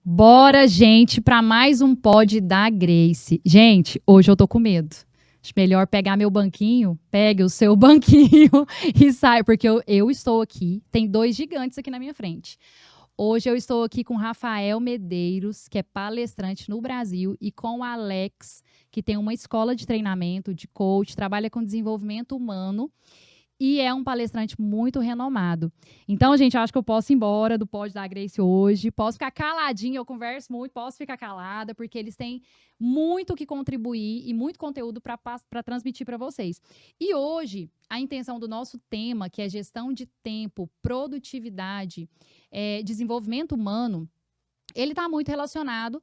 Bora, gente, para mais um pod da Grace. Gente, hoje eu tô com medo. Acho melhor pegar meu banquinho, pegue o seu banquinho e sai, porque eu estou aqui. Tem dois gigantes aqui na minha frente. Hoje eu estou aqui com Rafael Medeiros, que é palestrante no Brasil, e com o Alex, que tem uma escola de treinamento, de coach, trabalha com desenvolvimento humano e é um palestrante muito renomado. Então, gente, eu acho que eu posso ir embora do pod da Grace hoje. Posso ficar caladinha, eu converso muito, posso ficar calada, porque eles têm muito que contribuir e muito conteúdo para transmitir para vocês. E hoje, a intenção do nosso tema, que é gestão de tempo, produtividade, desenvolvimento humano, ele está muito relacionado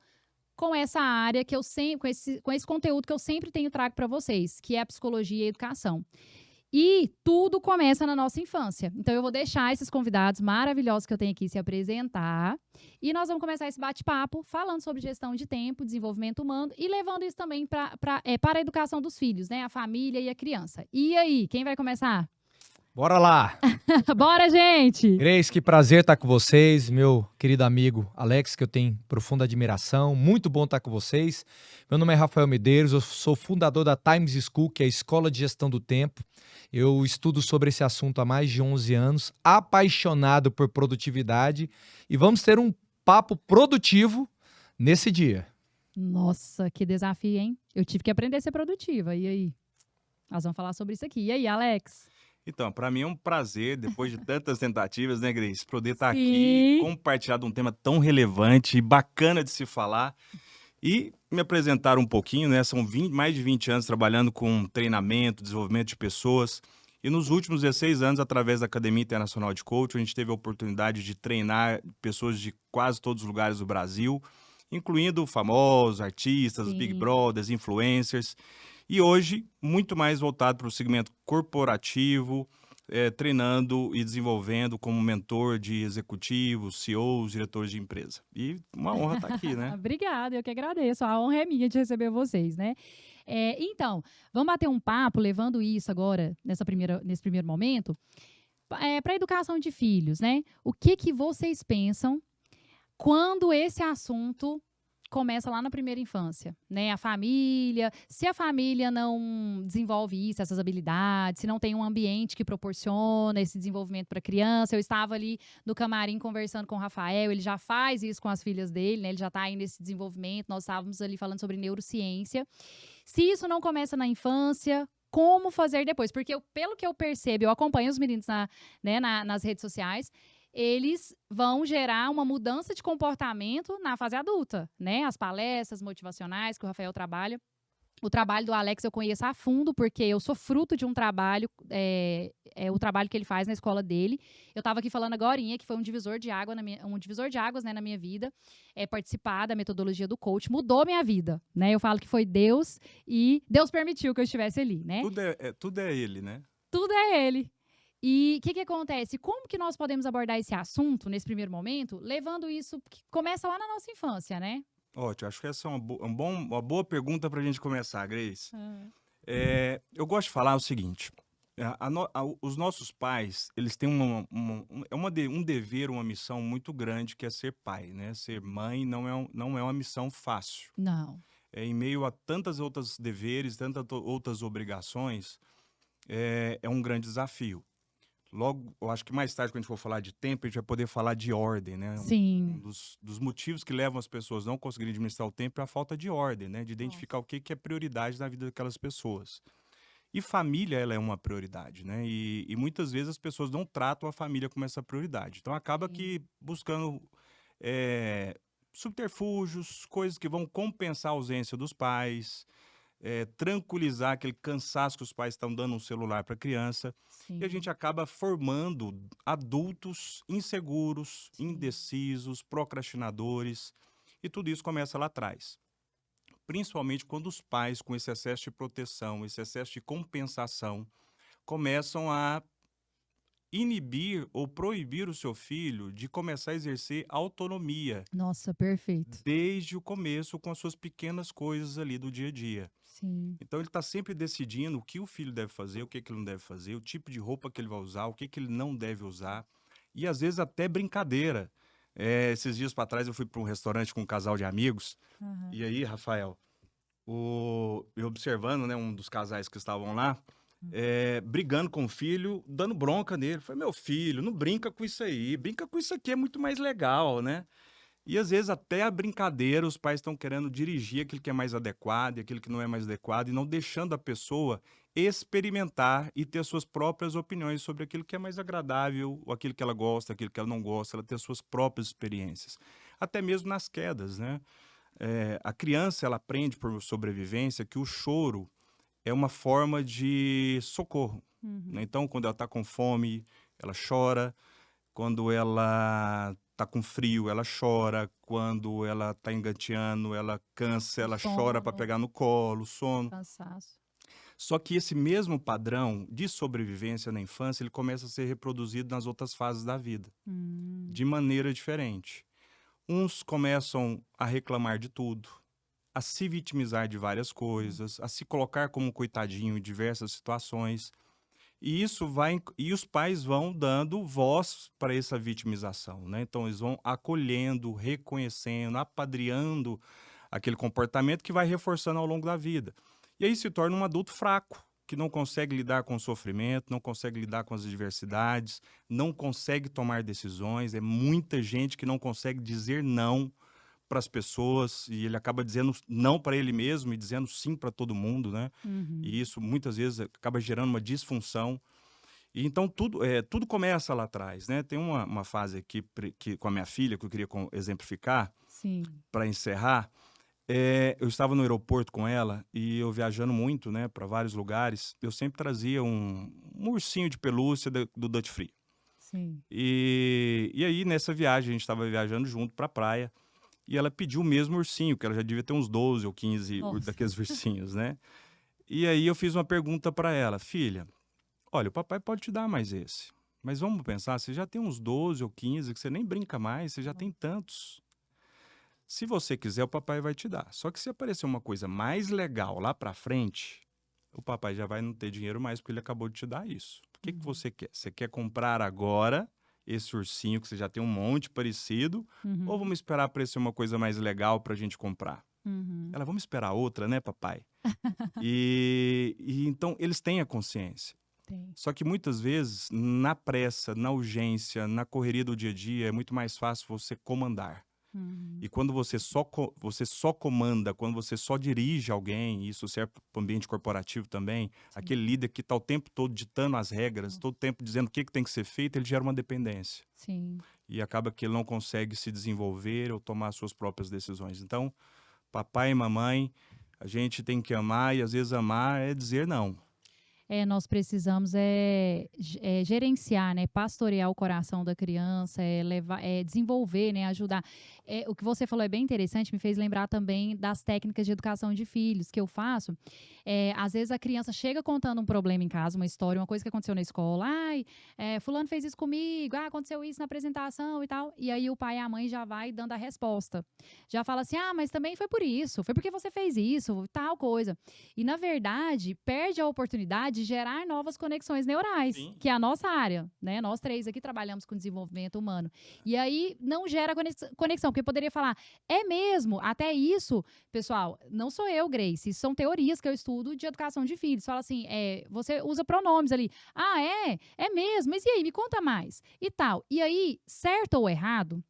com essa área que eu sempre, com esse conteúdo que eu sempre tenho trago para vocês, que é a psicologia e a educação. E tudo começa na nossa infância. Então, eu vou deixar esses convidados maravilhosos que eu tenho aqui se apresentar. E nós vamos começar esse bate-papo falando sobre gestão de tempo, desenvolvimento humano e levando isso também para a educação dos filhos, né? A família e a criança. E aí, quem vai começar? Bora lá! Bora, gente! Grace, que prazer estar com vocês. Meu querido amigo Alex, que eu tenho profunda admiração. Muito bom estar com vocês. Meu nome é Rafael Medeiros, eu sou fundador da Times School, que é a Escola de Gestão do Tempo. Eu estudo sobre esse assunto há mais de 11 anos, apaixonado por produtividade. E vamos ter um papo produtivo nesse dia. Nossa, que desafio, hein? Eu tive que aprender a ser produtiva. E aí? Nós vamos falar sobre isso aqui. E aí, Alex? Então, para mim é um prazer, depois de tantas tentativas, né, Grace, poder estar aqui, Sim. compartilhar de um tema tão relevante e bacana de se falar e me apresentar um pouquinho, né? São mais de 20 anos trabalhando com treinamento, desenvolvimento de pessoas e nos últimos 16 anos, através da Academia Internacional de Coaching, a gente teve a oportunidade de treinar pessoas de quase todos os lugares do Brasil, incluindo famosos, artistas, Sim. Big Brothers, influencers. E hoje, muito mais voltado para o segmento corporativo, treinando e desenvolvendo como mentor de executivos, CEOs, diretores de empresa. E uma honra estar aqui, né? Obrigada, eu que agradeço. A honra é minha de receber vocês, né? Então, vamos bater um papo, levando isso agora, nesse primeiro momento, para a educação de filhos, né? O que vocês pensam quando esse assunto começa lá na primeira infância, né? A família, se a família não desenvolve isso, essas habilidades, se não tem um ambiente que proporciona esse desenvolvimento para a criança. Eu estava ali no camarim conversando com o Rafael, ele já faz isso com as filhas dele, né? Ele já está aí nesse desenvolvimento, nós estávamos ali falando sobre neurociência. Se isso não começa na infância, como fazer depois? Porque pelo que eu percebo, eu acompanho os meninos nas redes sociais, eles vão gerar uma mudança de comportamento na fase adulta, né? As palestras motivacionais que o Rafael trabalha. O trabalho do Alex eu conheço a fundo, porque eu sou fruto de um trabalho, o trabalho que ele faz na escola dele. Eu estava aqui falando agorinha que foi um divisor de águas né, na minha vida. Participar da metodologia do coach mudou minha vida, né? Eu falo que foi Deus e Deus permitiu que eu estivesse ali, né? Tudo é ele, né? Tudo é ele. E o que acontece? Como que nós podemos abordar esse assunto nesse primeiro momento, levando isso que começa lá na nossa infância, né? Ótimo, acho que essa é uma boa pergunta para a gente começar, Grace. Eu gosto de falar o seguinte, os nossos pais, eles têm um dever, uma missão muito grande, que é ser pai, né? Ser mãe não é uma missão fácil. Não. Em meio a tantas outras deveres, tantas outras obrigações, é um grande desafio. Logo, eu acho que mais tarde, quando a gente for falar de tempo, a gente vai poder falar de ordem, né? Sim. Um dos motivos que levam as pessoas a não conseguirem administrar o tempo é a falta de ordem, né? De identificar o que é prioridade na vida daquelas pessoas. E família, ela é uma prioridade, né? E muitas vezes as pessoas não tratam a família como essa prioridade. Então, acaba que buscando subterfúgios, coisas que vão compensar a ausência dos pais, tranquilizar aquele cansaço que os pais estão dando um celular para a criança. Sim. E a gente acaba formando adultos inseguros, Sim. indecisos, procrastinadores. E tudo isso começa lá atrás. Principalmente quando os pais, com esse excesso de proteção, esse excesso de compensação, começam a inibir ou proibir o seu filho de começar a exercer autonomia. Nossa, perfeito. Desde o começo, com as suas pequenas coisas ali do dia a dia. Sim. Então, ele está sempre decidindo o que o filho deve fazer, o que ele não deve fazer, o tipo de roupa que ele vai usar, o que ele não deve usar. E, às vezes, até brincadeira. Esses dias para trás eu fui para um restaurante com um casal de amigos. Aham. E aí, Rafael, eu observando, né, um dos casais que estavam lá, brigando com o filho, dando bronca nele. Falei, meu filho, não brinca com isso aí, brinca com isso aqui, é muito mais legal, né? E às vezes até a brincadeira, os pais estão querendo dirigir aquilo que é mais adequado e aquilo que não é mais adequado, e não deixando a pessoa experimentar e ter suas próprias opiniões sobre aquilo que é mais agradável, ou aquilo que ela gosta, aquilo que ela não gosta, ela ter suas próprias experiências. Até mesmo nas quedas, né? A criança, ela aprende por sobrevivência que o choro é uma forma de socorro, né? Então, quando ela está com fome, ela chora. Quando ela tá com frio, ela chora. Quando ela tá engateando, ela cansa, ela chora para Sono, pegar no colo, sono. cansaço. Só que esse mesmo padrão de sobrevivência na infância, ele começa a ser reproduzido nas outras fases da vida, de maneira diferente. Uns começam a reclamar de tudo, a se vitimizar de várias coisas, a se colocar como coitadinho em diversas situações. E os pais vão dando voz para essa vitimização, né? Então eles vão acolhendo, reconhecendo, apadrinhando aquele comportamento que vai reforçando ao longo da vida. E aí se torna um adulto fraco, que não consegue lidar com o sofrimento, não consegue lidar com as adversidades, não consegue tomar decisões. É muita gente que não consegue dizer não para as pessoas, e ele acaba dizendo não para ele mesmo e dizendo sim para todo mundo, né? E isso muitas vezes acaba gerando uma disfunção. E então tudo começa lá atrás, né? Tem uma fase aqui com a minha filha que eu queria exemplificar Sim. para encerrar. Eu estava no aeroporto com ela e eu viajando muito, né, para vários lugares. Eu sempre trazia um ursinho de pelúcia do Duty Free. Sim. E aí nessa viagem a gente estava viajando junto para a praia. E ela pediu o mesmo ursinho, que ela já devia ter uns 12 ou 15 Nossa. daqueles ursinhos, né? E aí eu fiz uma pergunta para ela, filha, olha, o papai pode te dar mais esse, mas vamos pensar, você já tem uns 12 ou 15 que você nem brinca mais, você já tem tantos. Se você quiser, o papai vai te dar. Só que se aparecer uma coisa mais legal lá para frente, o papai já vai não ter dinheiro mais porque ele acabou de te dar isso. O que você quer? Você quer comprar agora esse ursinho que você já tem um monte parecido, ou vamos esperar aparecer uma coisa mais legal pra gente comprar? Ela, vamos esperar outra, né, papai? E então eles têm a consciência. Tem. Só que muitas vezes, na pressa, na urgência, na correria do dia a dia, é muito mais fácil você comandar. E quando você só comanda, quando você só dirige alguém, isso serve para o ambiente corporativo também, aquele líder que está o tempo todo ditando as regras, todo tempo dizendo o que tem que ser feito, ele gera uma dependência. Sim. E acaba que ele não consegue se desenvolver ou tomar suas próprias decisões. Então, papai e mamãe, a gente tem que amar, e às vezes amar é dizer não. Nós precisamos gerenciar, né, pastorear o coração da criança, levar, desenvolver, né, ajudar. O que você falou é bem interessante, me fez lembrar também das técnicas de educação de filhos que eu faço. Às vezes a criança chega contando um problema em casa, uma história, uma coisa que aconteceu na escola. Ai, fulano fez isso comigo, aconteceu isso na apresentação e tal. E aí o pai e a mãe já vai dando a resposta. Já fala assim, mas também foi por isso, foi porque você fez isso, tal coisa. E na verdade, perde a oportunidade de gerar novas conexões neurais, Sim. que é a nossa área, né? Nós três aqui trabalhamos com desenvolvimento humano. E aí não gera conexão, porque poderia falar, é mesmo, até isso, pessoal, não sou eu, Grace, isso são teorias que eu estudo de educação de filhos. Fala assim, você usa pronomes ali. É mesmo, mas e aí, me conta mais. E tal. E aí, certo ou errado,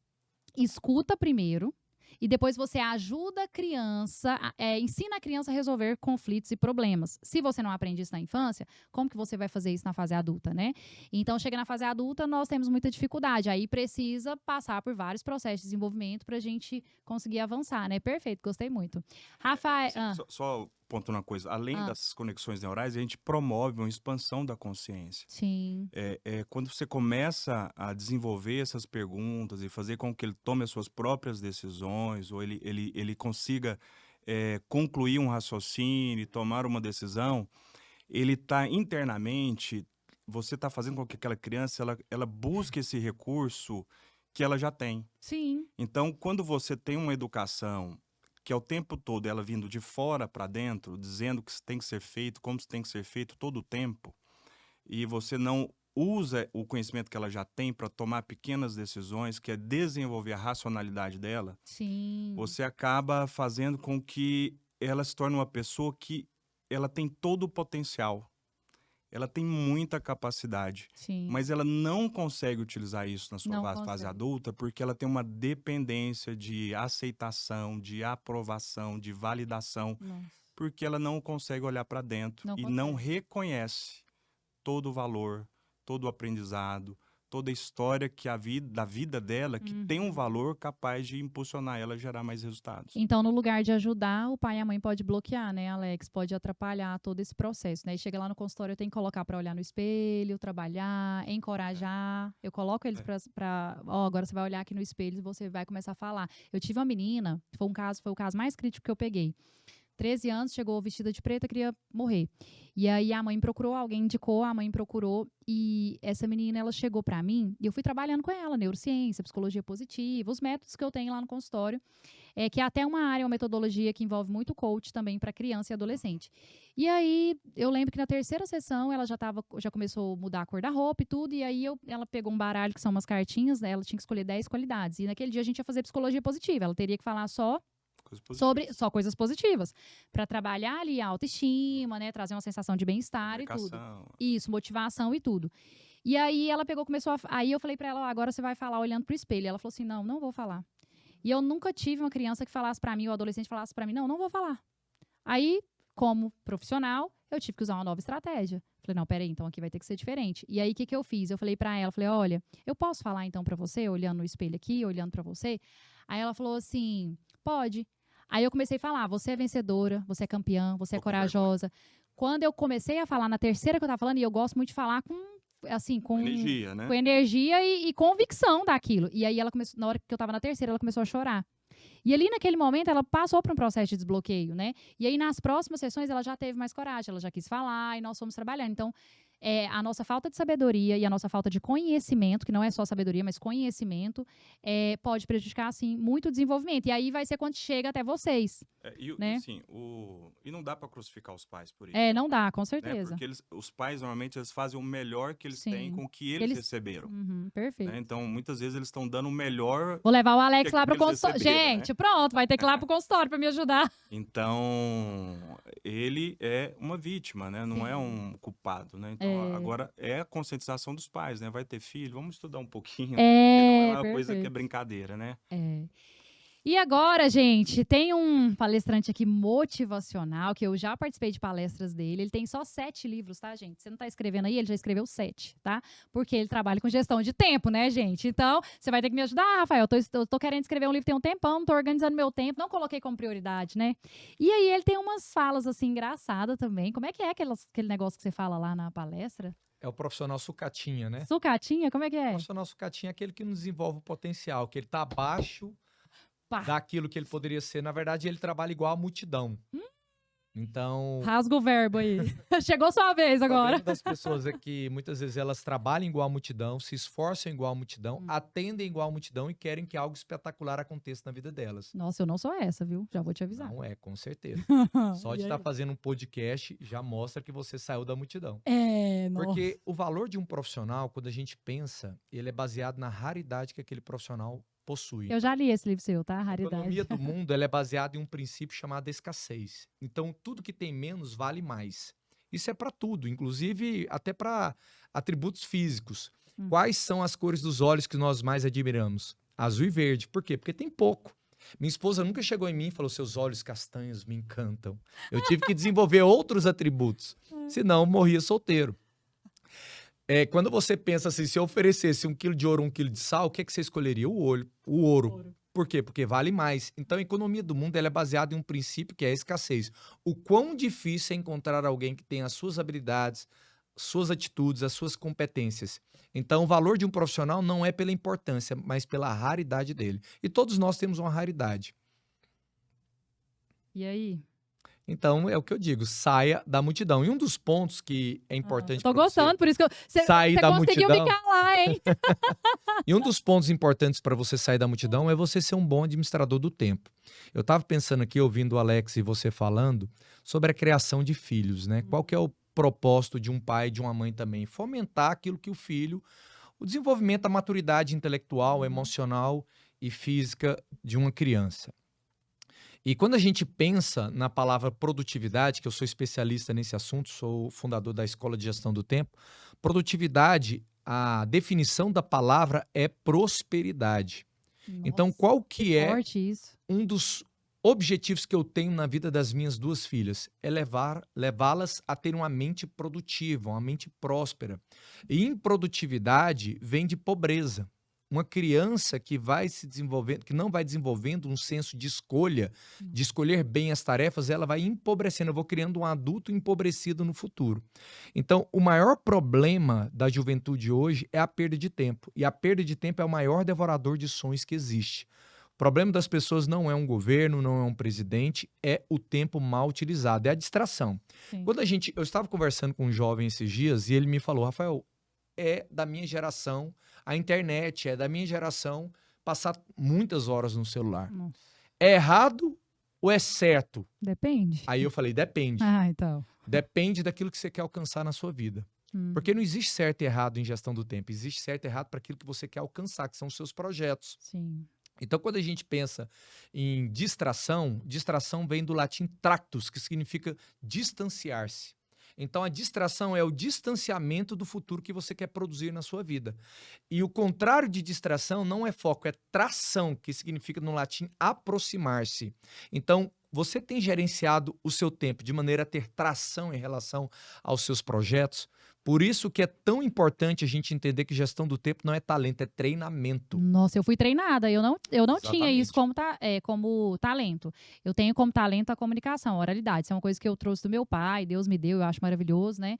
escuta primeiro, e depois você ajuda a criança, ensina a criança a resolver conflitos e problemas. Se você não aprende isso na infância, como que você vai fazer isso na fase adulta, né? Então, chega na fase adulta, nós temos muita dificuldade. Aí precisa passar por vários processos de desenvolvimento para a gente conseguir avançar, né? Perfeito, gostei muito. Rafael... Só pontuando uma coisa, além das conexões neurais, a gente promove uma expansão da consciência. Sim. Quando você começa a desenvolver essas perguntas e fazer com que ele tome as suas próprias decisões, ou ele consiga concluir um raciocínio e tomar uma decisão, ele está internamente, você está fazendo com que aquela criança ela busque esse recurso que ela já tem. Sim. Então, quando você tem uma educação que é o tempo todo ela vindo de fora para dentro, dizendo o que tem que ser feito, como tem que ser feito todo o tempo, e você não usa o conhecimento que ela já tem para tomar pequenas decisões, que é desenvolver a racionalidade dela, Sim. você acaba fazendo com que ela se torne uma pessoa que ela tem todo o potencial. Ela tem muita capacidade, Sim. mas ela não consegue utilizar isso na sua Não fase consegue. adulta porque ela tem uma dependência de aceitação, de aprovação, de validação, Nossa. porque ela não consegue olhar para dentro Não e consegue. não reconhece todo o valor, todo o aprendizado, toda a história que da vida dela, que tem um valor capaz de impulsionar ela a gerar mais resultados. Então, no lugar de ajudar, o pai e a mãe pode bloquear, né, Alex? Pode atrapalhar todo esse processo, né? E chega lá no consultório, eu tenho que colocar para olhar no espelho, trabalhar, encorajar. Eu coloco eles para, ó, agora você vai olhar aqui no espelho e você vai começar a falar. Eu tive uma menina, foi o caso mais crítico que eu peguei. 13 anos, chegou vestida de preta, queria morrer. E aí a mãe procurou, alguém indicou, a mãe procurou, e essa menina, ela chegou pra mim, e eu fui trabalhando com ela, neurociência, psicologia positiva, os métodos que eu tenho lá no consultório, que é até uma área, uma metodologia que envolve muito coach também para criança e adolescente. E aí, eu lembro que na terceira sessão, ela já começou a mudar a cor da roupa e tudo, e aí ela pegou um baralho, que são umas cartinhas, né, ela tinha que escolher 10 qualidades, e naquele dia a gente ia fazer psicologia positiva, ela teria que falar só só coisas positivas, para trabalhar ali a autoestima, né, trazer uma sensação de bem-estar e tudo. Isso, motivação e tudo. E aí ela aí eu falei para ela, agora você vai falar olhando pro espelho. E ela falou assim, não vou falar. E eu nunca tive uma criança que falasse para mim, ou adolescente falasse para mim, não vou falar. Aí, como profissional, eu tive que usar uma nova estratégia. Falei, não, peraí, então aqui vai ter que ser diferente. E aí, o que eu fiz? Eu falei para ela, olha, eu posso falar então para você, olhando no espelho aqui, olhando para você? Aí ela falou assim, pode. Aí eu comecei a falar, você é vencedora, você é campeã, você é corajosa. Quando eu comecei a falar, na terceira que eu tava falando, e eu gosto muito de falar com energia, né? Com energia e convicção daquilo. E aí ela começou, na hora que eu tava na terceira, ela começou a chorar. E ali naquele momento ela passou por um processo de desbloqueio, né? E aí nas próximas sessões ela já teve mais coragem, ela já quis falar e nós fomos trabalhando. Então, a nossa falta de sabedoria e a nossa falta de conhecimento, que não é só sabedoria, mas conhecimento, pode prejudicar, assim, muito o desenvolvimento. E aí vai ser quando chega até vocês. Né? Assim, e não dá para crucificar os pais por isso. Não dá, com Né? certeza. Porque os pais, normalmente, eles fazem o melhor que eles têm com o que eles receberam. Perfeito. Né? Então, muitas vezes, eles estão dando o melhor... Vou levar o Alex lá pro consultório. Gente, né? Pronto, vai ter que ir lá pro consultório para me ajudar. Então, ele é uma vítima, né? Não é um culpado, né? Então, agora é a conscientização dos pais, né? Vai ter filho, vamos estudar um pouquinho. Porque não é uma coisa que é brincadeira, né? E agora, gente, tem um palestrante aqui motivacional, que eu já participei de palestras dele. Ele tem só 7 livros, tá, gente? Você não tá escrevendo aí, ele já escreveu 7, tá? Porque ele trabalha com gestão de tempo, né, gente? Então, você vai ter que me ajudar, Rafael. Eu tô querendo escrever um livro tem um tempão, tô organizando meu tempo, não coloquei como prioridade, né? E aí ele tem umas falas, assim, engraçadas também. Como é que é aquele negócio que você fala lá na palestra? É o profissional sucatinha, né? Sucatinha? Como é que é? O profissional sucatinha é aquele que não desenvolve o potencial, que ele tá abaixo daquilo que ele poderia ser. Na verdade, ele trabalha igual a multidão. Então... Rasga o verbo aí. Chegou sua vez agora. O problema das pessoas é que muitas vezes elas trabalham igual a multidão, se esforçam igual a multidão, atendem igual a multidão e querem que algo espetacular aconteça na vida delas. Nossa, eu não sou essa, viu? Já vou te avisar. Não é, com certeza. Só de estar fazendo um podcast já mostra que você saiu da multidão. Porque o valor de um profissional, quando a gente pensa, ele é baseado na raridade que aquele profissional possui. Eu já li esse livro seu, tá? Raridade. A economia do mundo ela é baseada em um princípio chamado escassez. Então, tudo que tem menos vale mais. Isso é para tudo, inclusive até para atributos físicos. Quais são as cores dos olhos que nós mais admiramos? Azul e verde. Por quê? Porque tem pouco. Minha esposa nunca chegou em mim e falou, seus olhos castanhos me encantam. Eu tive que desenvolver outros atributos, senão eu morria solteiro. Quando você pensa assim, se eu oferecesse 1 quilo de ouro, 1 quilo de sal, o que você escolheria? O ouro. Por quê? Porque vale mais. Então, a economia do mundo ela é baseada em um princípio que é a escassez. O quão difícil é encontrar alguém que tenha as suas habilidades, suas atitudes, as suas competências. Então, o valor de um profissional não é pela importância, mas pela raridade dele. E todos nós temos uma raridade. E aí? Então, é o que eu digo, saia da multidão. E um dos pontos que é importante tô gostando, por isso que você conseguiu me calar, hein? E um dos pontos importantes para você sair da multidão é você ser um bom administrador do tempo. Eu estava pensando aqui, ouvindo o Alex e você falando, sobre a criação de filhos, né? Qual que é o propósito de um pai e de uma mãe também, fomentar aquilo que o desenvolvimento, a maturidade intelectual, emocional e física de uma criança. E quando a gente pensa na palavra produtividade, que eu sou especialista nesse assunto, sou fundador da Escola de Gestão do Tempo, produtividade, a definição da palavra é prosperidade. Então, Nossa, qual que é forte isso. um dos objetivos que eu tenho na vida das minhas duas filhas? É levá-las a ter uma mente produtiva, uma mente próspera. E improdutividade vem de pobreza. Uma criança que vai se desenvolvendo, que não vai desenvolvendo um senso de escolha, de escolher bem as tarefas, ela vai empobrecendo. Eu vou criando um adulto empobrecido no futuro. Então, o maior problema da juventude hoje é a perda de tempo. E a perda de tempo é o maior devorador de sonhos que existe. O problema das pessoas não é um governo, não é um presidente, é o tempo mal utilizado, é a distração. Sim. Eu estava conversando com um jovem esses dias e ele me falou, Rafael, é da minha geração, a internet é da minha geração passar muitas horas no celular. Nossa. É errado ou é certo? Depende. Aí eu falei, depende. Ah, então. Depende daquilo que você quer alcançar na sua vida. Porque não existe certo e errado em gestão do tempo, existe certo e errado para aquilo que você quer alcançar, que são os seus projetos. Sim. Então, quando a gente pensa em distração, distração vem do latim tractus, que significa distanciar-se. Então, a distração é o distanciamento do futuro que você quer produzir na sua vida. E o contrário de distração não é foco, é tração, que significa no latim aproximar-se. Então, você tem gerenciado o seu tempo de maneira a ter tração em relação aos seus projetos? Por isso que é tão importante a gente entender que gestão do tempo não é talento, é treinamento. Nossa, eu fui treinada. Eu não tinha Exatamente. isso como talento. Eu tenho como talento a comunicação, a oralidade. Isso é uma coisa que eu trouxe do meu pai, Deus me deu, eu acho maravilhoso, né?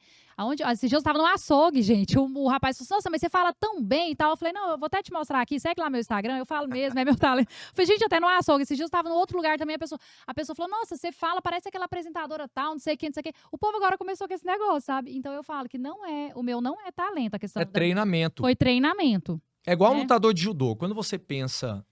Esses dias eu estava no açougue, gente. O rapaz falou assim, nossa, mas você fala tão bem e tal. Eu falei, não, eu vou até te mostrar aqui, segue lá meu Instagram. Eu falo mesmo, é meu talento. Eu falei, gente, até no açougue. Esses dias eu estava no outro lugar também, a pessoa falou, nossa, você fala, parece aquela apresentadora tal, não sei o que, não sei o que. O povo agora começou com esse negócio, sabe? Então eu falo que o meu não é talento, a questão É treinamento. foi treinamento. É igual um né? lutador de judô. Quando você pensa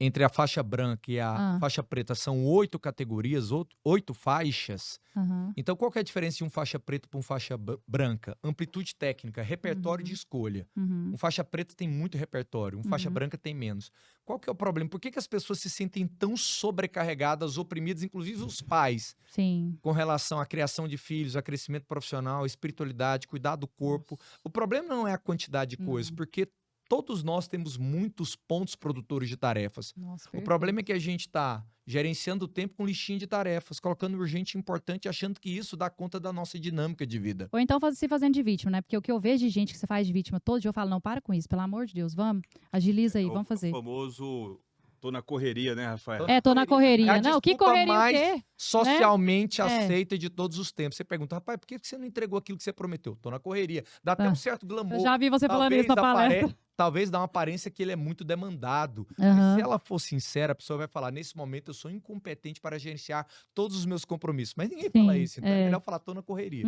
entre a faixa branca e a faixa preta, são 8 categorias, 8 faixas. Aham. Então, qual que é a diferença de um faixa preta para um faixa branca? Amplitude técnica, repertório de escolha. Uhum. Um faixa preta tem muito repertório, um faixa branca tem menos. Qual que é o problema? Por que as pessoas se sentem tão sobrecarregadas, oprimidas, inclusive os pais, Sim. com relação à criação de filhos, a crescimento profissional, espiritualidade, cuidar do corpo? O problema não é a quantidade de coisas, porque todos nós temos muitos pontos produtores de tarefas. Nossa, O problema é que a gente está gerenciando o tempo com listinha de tarefas, colocando urgente e importante, achando que isso dá conta da nossa dinâmica de vida. Ou então se fazendo de vítima, né? Porque o que eu vejo de gente que você faz de vítima todo dia, eu falo, não, para com isso, pelo amor de Deus, vamos, agiliza aí, vamos fazer. O famoso, tô na correria, né, Rafael? Tô na correria. É a Não, que desculpa correria mais o quê? socialmente É. aceita de todos os tempos. Você pergunta, rapaz, por que você não entregou aquilo que você prometeu? Tô na correria. Dá até um certo glamour. Eu já vi você falando isso na palestra. Talvez dá uma aparência que ele é muito demandado. Aham. E se ela for sincera, a pessoa vai falar, nesse momento eu sou incompetente para gerenciar todos os meus compromissos. Mas ninguém fala isso, então é melhor falar, tô na correria.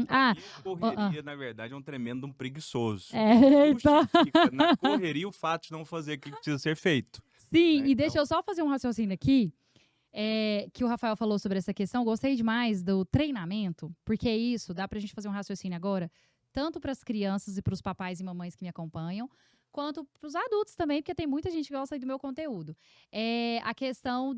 Correria, na verdade, é um tremendo preguiçoso. Eita. Justifica na correria o fato de não fazer aquilo que precisa ser feito. Sim, e deixa eu só fazer um raciocínio aqui, que o Rafael falou sobre essa questão. Gostei demais do treinamento, porque é isso, dá pra gente fazer um raciocínio agora, tanto para as crianças e para os papais e mamães que me acompanham, quanto para os adultos também, porque tem muita gente que gosta do meu conteúdo. A questão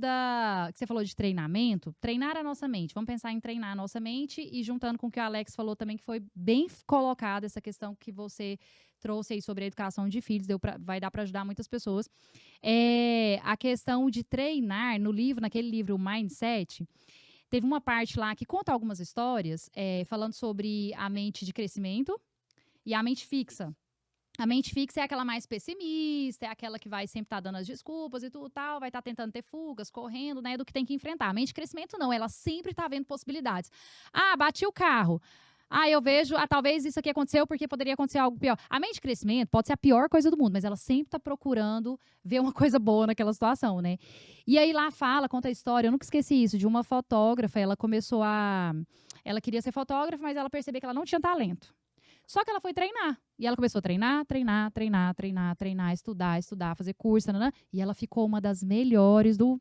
que você falou de treinamento, treinar a nossa mente. Vamos pensar em treinar a nossa mente e juntando com o que o Alex falou também, que foi bem colocado, essa questão que você trouxe aí sobre a educação de filhos, vai dar para ajudar muitas pessoas. A questão de treinar no livro, naquele livro, o Mindset, teve uma parte lá que conta algumas histórias, falando sobre a mente de crescimento e a mente fixa. A mente fixa é aquela mais pessimista, é aquela que vai sempre estar dando as desculpas e tudo tal, vai estar tentando ter fugas, correndo, né, do que tem que enfrentar. A mente de crescimento não, ela sempre está vendo possibilidades. Bati o carro. Eu vejo, talvez isso aqui aconteceu porque poderia acontecer algo pior. A mente de crescimento pode ser a pior coisa do mundo, mas ela sempre está procurando ver uma coisa boa naquela situação, né? E aí lá conta a história, eu nunca esqueci isso, de uma fotógrafa, ela queria ser fotógrafa, mas ela percebeu que ela não tinha talento. Só que ela foi treinar. E ela começou a treinar, estudar, fazer curso, e ela ficou uma das melhores do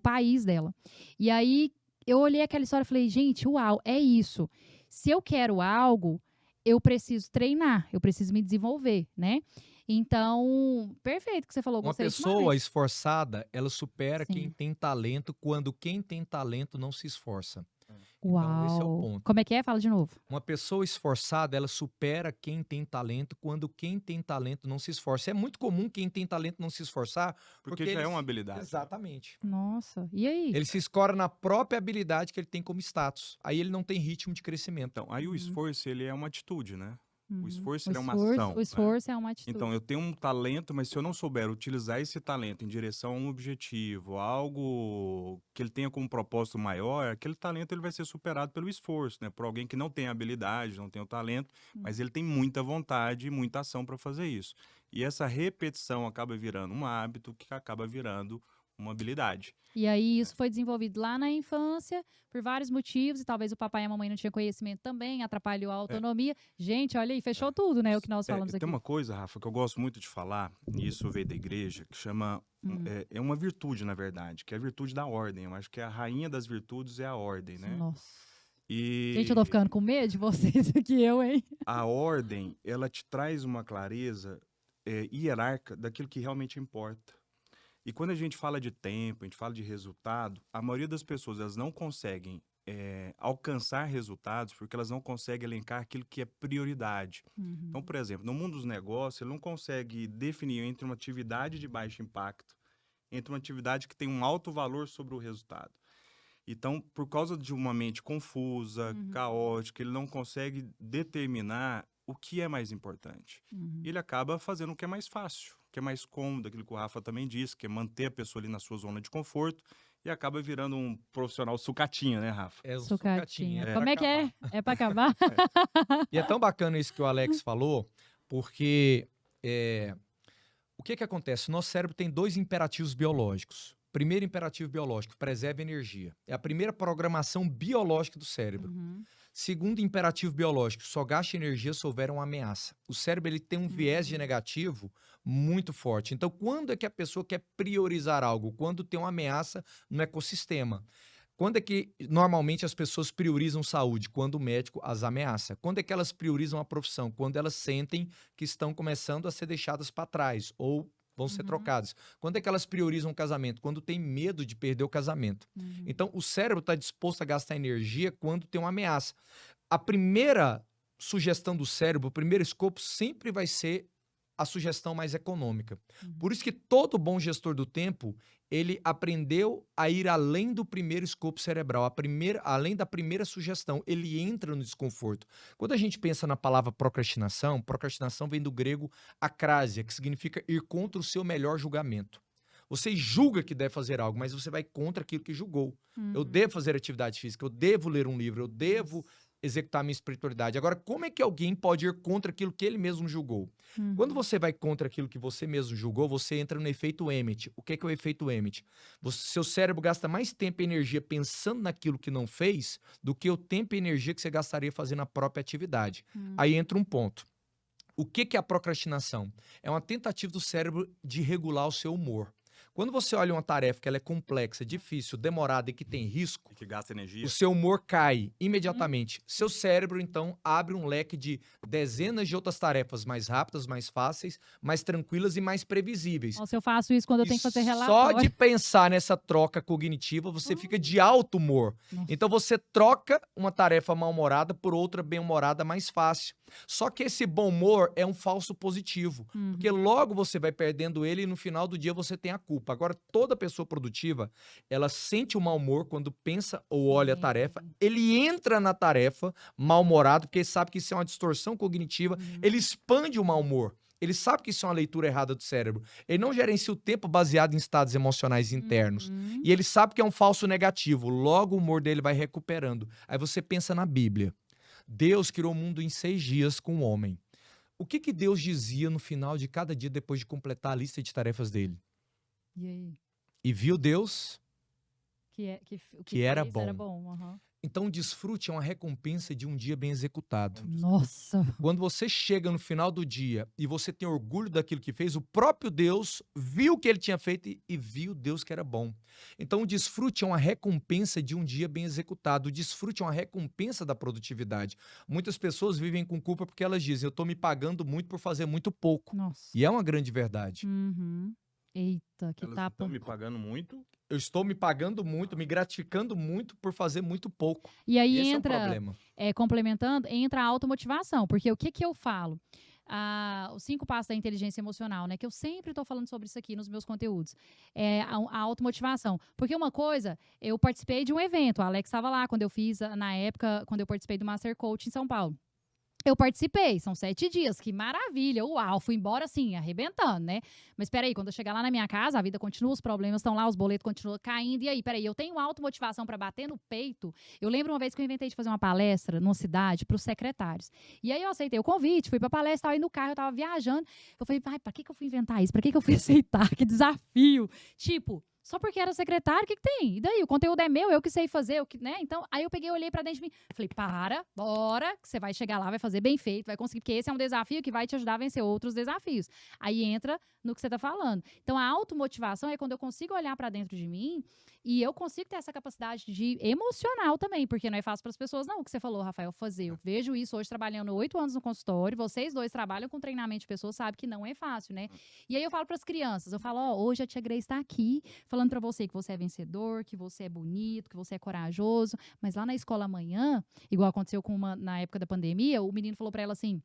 país dela. E aí, eu olhei aquela história e falei, gente, uau, é isso. Se eu quero algo, eu preciso treinar, eu preciso me desenvolver, né? Então, perfeito que você falou, Uma gostei pessoa demais. esforçada, ela supera quem Sim. tem talento quando quem tem talento não se esforça. Então, esse é o Uau. ponto. Como é que é? Fala de novo. Uma pessoa esforçada, ela supera quem tem talento quando quem tem talento não se esforça. É muito comum quem tem talento não se esforçar, Porque já é eles... uma habilidade. Exatamente. Nossa, e aí? Ele se escora na própria habilidade que ele tem como status. Aí ele não tem ritmo de crescimento. Então, aí o esforço, ele é uma atitude, né? O esforço, O ele é uma ação, o né? esforço é uma atitude. Então, eu tenho um talento, mas se eu não souber utilizar esse talento em direção a um objetivo, algo que ele tenha como propósito maior, aquele talento ele vai ser superado pelo esforço, né? Por alguém que não tem habilidade, não tem o talento, mas ele tem muita vontade e muita ação para fazer isso. E essa repetição acaba virando um hábito que acaba virando uma habilidade. E aí isso foi desenvolvido lá na infância, por vários motivos, e talvez o papai e a mamãe não tinham conhecimento também, atrapalhou a autonomia. Gente, olha aí, fechou tudo, né? O que nós falamos aqui. Tem uma coisa, Rafa, que eu gosto muito de falar, e isso veio da igreja, que chama. É uma virtude, na verdade, que é a virtude da ordem. Eu acho que a rainha das virtudes é a ordem, né? Nossa. E Gente, eu tô ficando com medo de vocês aqui, eu, hein? a ordem, ela te traz uma clareza hierárquica daquilo que realmente importa. E quando a gente fala de tempo, a gente fala de resultado, a maioria das pessoas elas não conseguem alcançar resultados porque elas não conseguem elencar aquilo que é prioridade. Então, por exemplo, no mundo dos negócios, ele não consegue definir entre uma atividade de baixo impacto, entre uma atividade que tem um alto valor sobre o resultado. Então, por causa de uma mente confusa, caótica, ele não consegue determinar o que é mais importante. Ele acaba fazendo o que é mais fácil, o que é mais cômodo, aquilo que o Rafa também disse, que é manter a pessoa ali na sua zona de conforto e acaba virando um profissional sucatinha, né, Rafa? É o Sucatinha. sucatinho. Como é que é? É pra acabar? E é tão bacana isso que o Alex falou, porque o que acontece? Nosso cérebro tem 2 imperativos biológicos. Primeiro imperativo biológico, preserve energia. É a primeira programação biológica do cérebro. Segundo imperativo biológico, só gaste energia se houver uma ameaça. O cérebro ele tem um viés de negativo muito forte. Então, quando é que a pessoa quer priorizar algo? Quando tem uma ameaça no ecossistema. Quando é que normalmente as pessoas priorizam saúde? Quando o médico as ameaça. Quando é que elas priorizam a profissão? Quando elas sentem que estão começando a ser deixadas para trás ou vão ser trocadas. Quando é que elas priorizam o casamento? Quando tem medo de perder o casamento. Então, o cérebro está disposto a gastar energia quando tem uma ameaça. A primeira sugestão do cérebro, o primeiro escopo sempre vai ser a sugestão mais econômica. Por isso que todo bom gestor do tempo, ele aprendeu a ir além do primeiro escopo cerebral, além da primeira sugestão, ele entra no desconforto. Quando a gente pensa na palavra procrastinação vem do grego acrásia, que significa ir contra o seu melhor julgamento. Você julga que deve fazer algo, mas você vai contra aquilo que julgou. Eu devo fazer atividade física, eu devo ler um livro, eu devo executar minha espiritualidade. Agora, como é que alguém pode ir contra aquilo que ele mesmo julgou? Quando você vai contra aquilo que você mesmo julgou, você entra no efeito Emmett. O que é o efeito Emmett? Seu cérebro gasta mais tempo e energia pensando naquilo que não fez do que o tempo e energia que você gastaria fazendo a própria atividade. Aí entra um ponto. O que é a procrastinação? É uma tentativa do cérebro de regular o seu humor. Quando você olha uma tarefa que ela é complexa, difícil, demorada e que tem risco, E que gasta energia. o seu humor cai imediatamente. Seu cérebro, então, abre um leque de dezenas de outras tarefas mais rápidas, mais fáceis, mais tranquilas e mais previsíveis. Nossa, eu faço isso quando eu E tenho que fazer só relatório. de pensar nessa troca cognitiva, você fica de alto humor. Nossa. Então você troca uma tarefa mal-humorada por outra bem-humorada mais fácil. Só que esse bom humor é um falso positivo, porque logo você vai perdendo ele e no final do dia você tem a culpa. Agora, toda pessoa produtiva, ela sente o mau humor quando pensa ou olha a tarefa, ele entra na tarefa mal-humorado, porque ele sabe que isso é uma distorção cognitiva, ele expande o mau humor. Ele sabe que isso é uma leitura errada do cérebro. Ele não gerencia o tempo baseado em estados emocionais internos. E ele sabe que é um falso negativo. Logo o humor dele vai recuperando. Aí você pensa na Bíblia. Deus criou o mundo em 6 dias com o homem. O que Deus dizia no final de cada dia depois de completar a lista de tarefas dele? E aí? E viu Deus O que era fez bom. Era bom. Então, o desfrute é uma recompensa de um dia bem executado. Nossa. Quando você chega no final do dia e você tem orgulho daquilo que fez, o próprio Deus viu o que ele tinha feito e viu Deus que era bom. Então, o desfrute é uma recompensa de um dia bem executado. O desfrute é uma recompensa da produtividade. Muitas pessoas vivem com culpa porque elas dizem, eu estou me pagando muito por fazer muito pouco. Nossa. E é uma grande verdade. Uhum. Eita, que Elas tapa. estão me pagando muito. Eu estou me pagando muito, me gratificando muito por fazer muito pouco. E aí Esse é o entra, problema. complementando, entra a automotivação. Porque o que que eu falo? Os 5 passos da inteligência emocional, né? Que eu sempre estou falando sobre isso aqui nos meus conteúdos. É a automotivação. Porque uma coisa, eu participei de um evento, a Alex estava lá quando eu fiz, na época, quando eu participei do Master Coach em São Paulo. Eu participei, são 7 dias, que maravilha, uau, fui embora assim, arrebentando, né? Mas peraí, quando eu chegar lá na minha casa, a vida continua, os problemas estão lá, os boletos continuam caindo, e aí, peraí, eu tenho automotivação para bater no peito. Eu lembro uma vez que eu inventei de fazer uma palestra numa cidade para os secretários. E aí eu aceitei o convite, fui pra palestra, aí no carro eu tava viajando, eu falei, ai, pra que eu fui inventar isso? Pra que eu fui aceitar? Que desafio! Tipo, só porque era secretário, o que tem? E daí? O conteúdo é meu, eu que sei fazer, né? Então, aí eu peguei, olhei pra dentro de mim, falei, bora, que você vai chegar lá, vai fazer bem feito, vai conseguir, porque esse é um desafio que vai te ajudar a vencer outros desafios. Aí entra no que você tá falando. Então, a automotivação é quando eu consigo olhar pra dentro de mim e eu consigo ter essa capacidade de emocional também, porque não é fácil para as pessoas, não, o que você falou, Rafael, fazer. Eu vejo isso hoje trabalhando 8 anos no consultório, vocês dois trabalham com treinamento de pessoas, sabem que não é fácil, né? E aí eu falo para as crianças, eu falo, hoje a tia Grace está aqui, falando para você que você é vencedor, que você é bonito, que você é corajoso, mas lá na escola amanhã, igual aconteceu na época da pandemia, o menino falou para ela assim,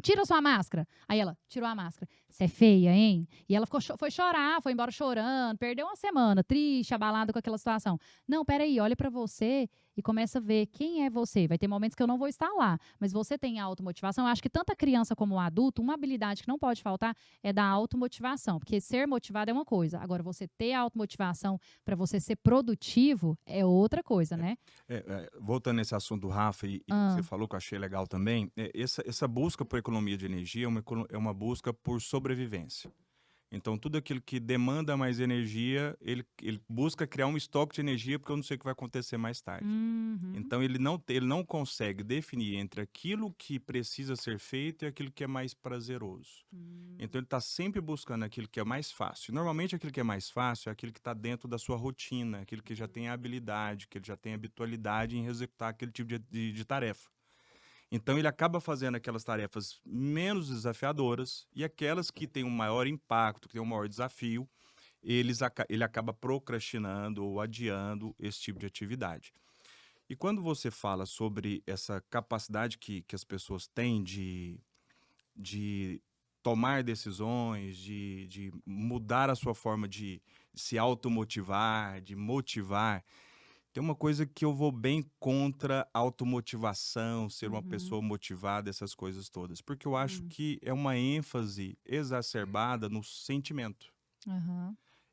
tira sua máscara. Aí ela tirou a máscara. Você é feia, hein? E ela foi chorar, foi embora chorando, perdeu uma semana, triste, abalada com aquela situação. Não, peraí, olha pra você e começa a ver quem é você. Vai ter momentos que eu não vou estar lá, mas você tem automotivação. Eu acho que tanto a criança como o adulto, uma habilidade que não pode faltar é da automotivação, porque ser motivado é uma coisa. Agora, você ter automotivação para você ser produtivo é outra coisa, né? Voltando nesse assunto do Rafa e que você falou que eu achei legal também, essa busca por economia de energia é uma busca por sobrevivência. Então, tudo aquilo que demanda mais energia, ele busca criar um estoque de energia porque eu não sei o que vai acontecer mais tarde. Então, ele não consegue definir entre aquilo que precisa ser feito e aquilo que é mais prazeroso. Então, ele está sempre buscando aquilo que é mais fácil. Normalmente, aquilo que é mais fácil é aquilo que está dentro da sua rotina, aquilo que já tem habilidade, que ele já tem habitualidade em executar aquele tipo de tarefa. Então, ele acaba fazendo aquelas tarefas menos desafiadoras e aquelas que têm um maior impacto, que têm um maior desafio, ele acaba procrastinando ou adiando esse tipo de atividade. E quando você fala sobre essa capacidade que as pessoas têm de tomar decisões, de mudar a sua forma de se automotivar, de motivar, tem uma coisa que eu vou bem contra a automotivação, ser uma pessoa motivada, essas coisas todas. Porque eu acho que é uma ênfase exacerbada no sentimento.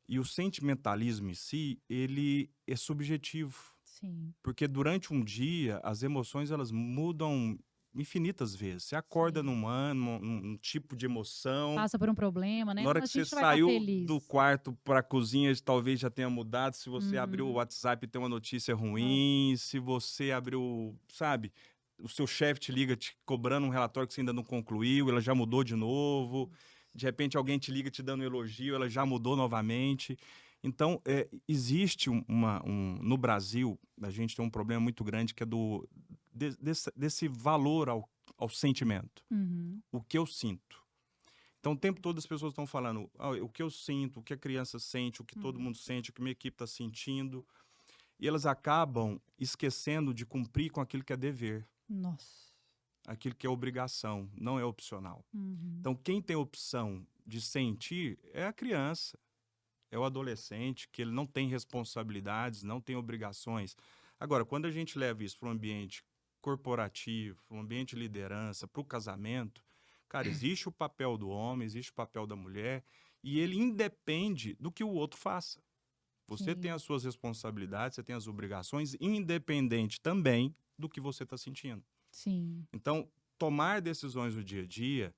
E o sentimentalismo em si, ele é subjetivo. Sim. Porque durante um dia, as emoções elas mudam infinitas vezes. Você acorda num tipo de emoção. Passa por um problema, né? Na hora A que você gente não vai estar saiu feliz. do quarto para a cozinha, talvez já tenha mudado. Se você abriu o WhatsApp e tem uma notícia ruim, se você abriu, sabe, o seu chefe te liga te cobrando um relatório que você ainda não concluiu, ela já mudou de novo. De repente alguém te liga te dando um elogio, ela já mudou novamente. Então, existe no Brasil, a gente tem um problema muito grande que é desse valor ao sentimento. O que eu sinto. Então, o tempo todo as pessoas estão falando o que eu sinto, o que a criança sente, o que todo mundo sente, o que minha equipe está sentindo. E elas acabam esquecendo de cumprir com aquilo que é dever. Nossa. Aquilo que é obrigação, não é opcional. Então, quem tem opção de sentir é a criança, é o adolescente, que ele não tem responsabilidades, não tem obrigações. Agora, quando a gente leva isso para um ambiente corporativo, para um ambiente de liderança, para o casamento, cara, existe o papel do homem, existe o papel da mulher, e ele independe do que o outro faça. Você tem as suas responsabilidades, você tem as obrigações, independente também do que você está sentindo. Sim. Então, tomar decisões no dia a dia,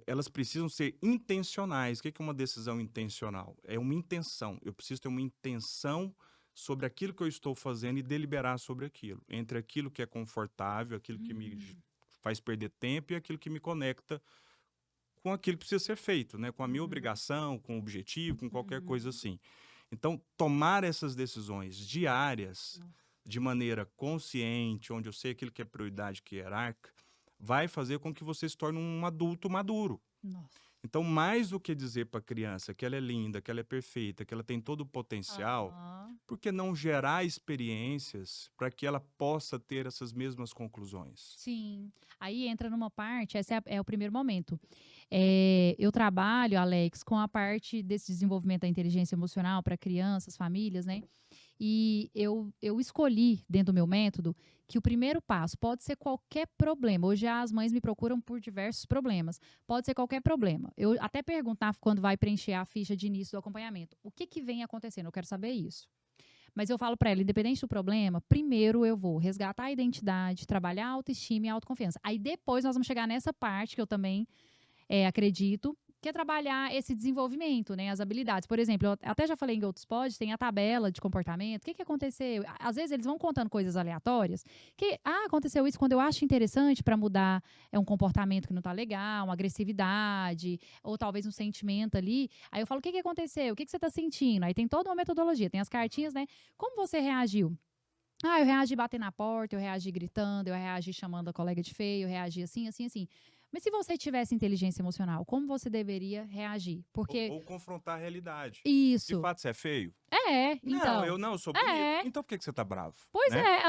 elas precisam ser intencionais. O que é uma decisão intencional? É uma intenção. Eu preciso ter uma intenção sobre aquilo que eu estou fazendo e deliberar sobre aquilo. Entre aquilo que é confortável, aquilo que me faz perder tempo e aquilo que me conecta com aquilo que precisa ser feito, né? Com a minha obrigação, com o objetivo, com qualquer coisa assim. Então, tomar essas decisões diárias de maneira consciente, onde eu sei aquilo que é prioridade, que é hierárquica, vai fazer com que você se torne um adulto maduro. Nossa. Então, mais do que dizer para a criança que ela é linda, que ela é perfeita, que ela tem todo o potencial, por que não gerar experiências para que ela possa ter essas mesmas conclusões? Sim. Aí entra numa parte, esse é o primeiro momento. Eu trabalho, Alex, com a parte desse desenvolvimento da inteligência emocional para crianças, famílias, né? E eu escolhi, dentro do meu método, que o primeiro passo pode ser qualquer problema. Hoje as mães me procuram por diversos problemas. Pode ser qualquer problema. Eu até perguntar quando vai preencher a ficha de início do acompanhamento. O que vem acontecendo? Eu quero saber isso. Mas eu falo para ela, independente do problema, primeiro eu vou resgatar a identidade, trabalhar a autoestima e a autoconfiança. Aí depois nós vamos chegar nessa parte que eu também acredito, que é trabalhar esse desenvolvimento, né, as habilidades. Por exemplo, eu até já falei em outros pods, tem a tabela de comportamento. O que aconteceu? Às vezes eles vão contando coisas aleatórias. Aconteceu isso quando eu acho interessante para mudar um comportamento que não tá legal, uma agressividade, ou talvez um sentimento ali. Aí eu falo, o que aconteceu? O que você tá sentindo? Aí tem toda uma metodologia, tem as cartinhas, né? Como você reagiu? Eu reagi batendo na porta, eu reagi gritando, eu reagi chamando a colega de feio, eu reagi assim, assim, assim. Mas se você tivesse inteligência emocional, como você deveria reagir? Porque Ou confrontar a realidade. isso. De fato, você é feio? Então. Eu sou bonito. Então por que você tá bravo? Pois né?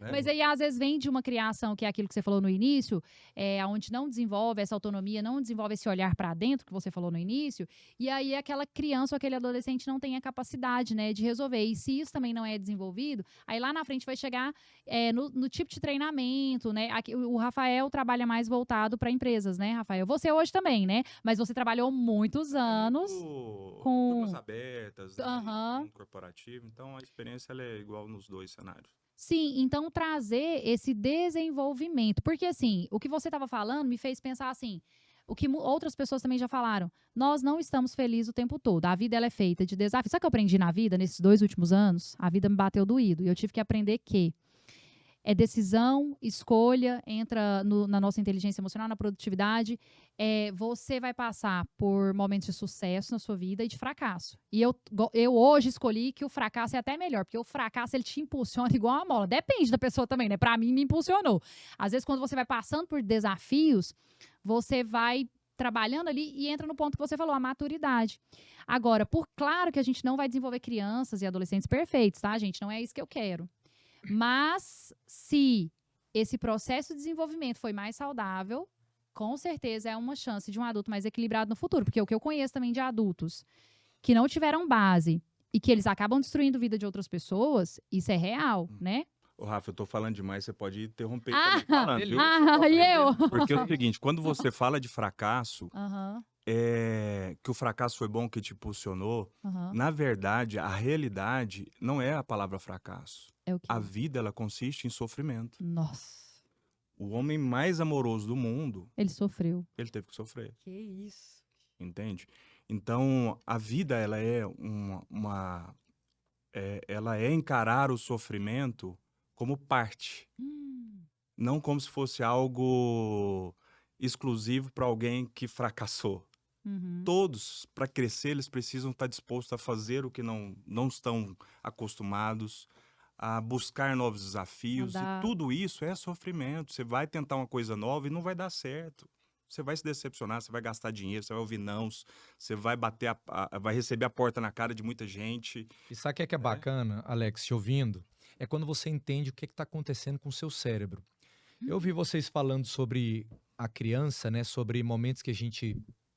Né? Mas aí, às vezes, vem de uma criação, que é aquilo que você falou no início, onde não desenvolve essa autonomia, não desenvolve esse olhar para dentro, que você falou no início, e aí aquela criança ou aquele adolescente não tem a capacidade, né, de resolver. E se isso também não é desenvolvido, aí lá na frente vai chegar no tipo de treinamento, né? Aqui, o Rafael trabalha mais voltado para empresas, né, Rafael? Você hoje também, né? Mas você trabalhou muitos anos com turmas abertas, né? Mundo corporativo. Então, a experiência ela é igual nos dois cenários. Sim, então trazer esse desenvolvimento. Porque, assim, o que você estava falando me fez pensar assim, o que outras pessoas também já falaram. Nós não estamos felizes o tempo todo. A vida ela é feita de desafios. Sabe o que eu aprendi na vida, nesses 2 últimos anos? A vida me bateu doído. E eu tive que aprender que decisão, escolha, entra na nossa inteligência emocional, na produtividade. Você vai passar por momentos de sucesso na sua vida e de fracasso. E eu hoje escolhi que o fracasso é até melhor, porque o fracasso ele te impulsiona igual uma mola. Depende da pessoa também, né? Pra mim, me impulsionou. Às vezes, quando você vai passando por desafios, você vai trabalhando ali e entra no ponto que você falou, a maturidade. Agora, claro que a gente não vai desenvolver crianças e adolescentes perfeitos, tá, gente? Não é isso que eu quero. Mas, se esse processo de desenvolvimento foi mais saudável, com certeza é uma chance de um adulto mais equilibrado no futuro. Porque o que eu conheço também de adultos que não tiveram base e que eles acabam destruindo a vida de outras pessoas, isso é real, né? Ô, Rafa, eu tô falando demais, você pode interromper também falando, viu? E eu? Porque é o seguinte, quando você fala de fracasso, Aham, que o fracasso foi bom, que te impulsionou, aham. na verdade, a realidade não é a palavra fracasso. É o quê? A vida, ela consiste em sofrimento. Nossa, O homem mais amoroso do mundo, ele sofreu. ele teve que sofrer, Que isso? entende? Então, a vida, ela é ela é encarar o sofrimento como parte, não como se fosse algo exclusivo para alguém que fracassou. Uhum. Todos, para crescer, eles precisam estar dispostos a fazer o que não estão acostumados, a buscar novos desafios. E tudo isso é sofrimento. Você vai tentar uma coisa nova e não vai dar certo. Você vai se decepcionar, você vai gastar dinheiro, você vai ouvir nãos, você vai vai receber a porta na cara de muita gente. E sabe o que é bacana, Alex, te ouvindo? É quando você entende o que está acontecendo com o seu cérebro. Eu ouvi vocês falando sobre a criança, né? Sobre momentos que a gente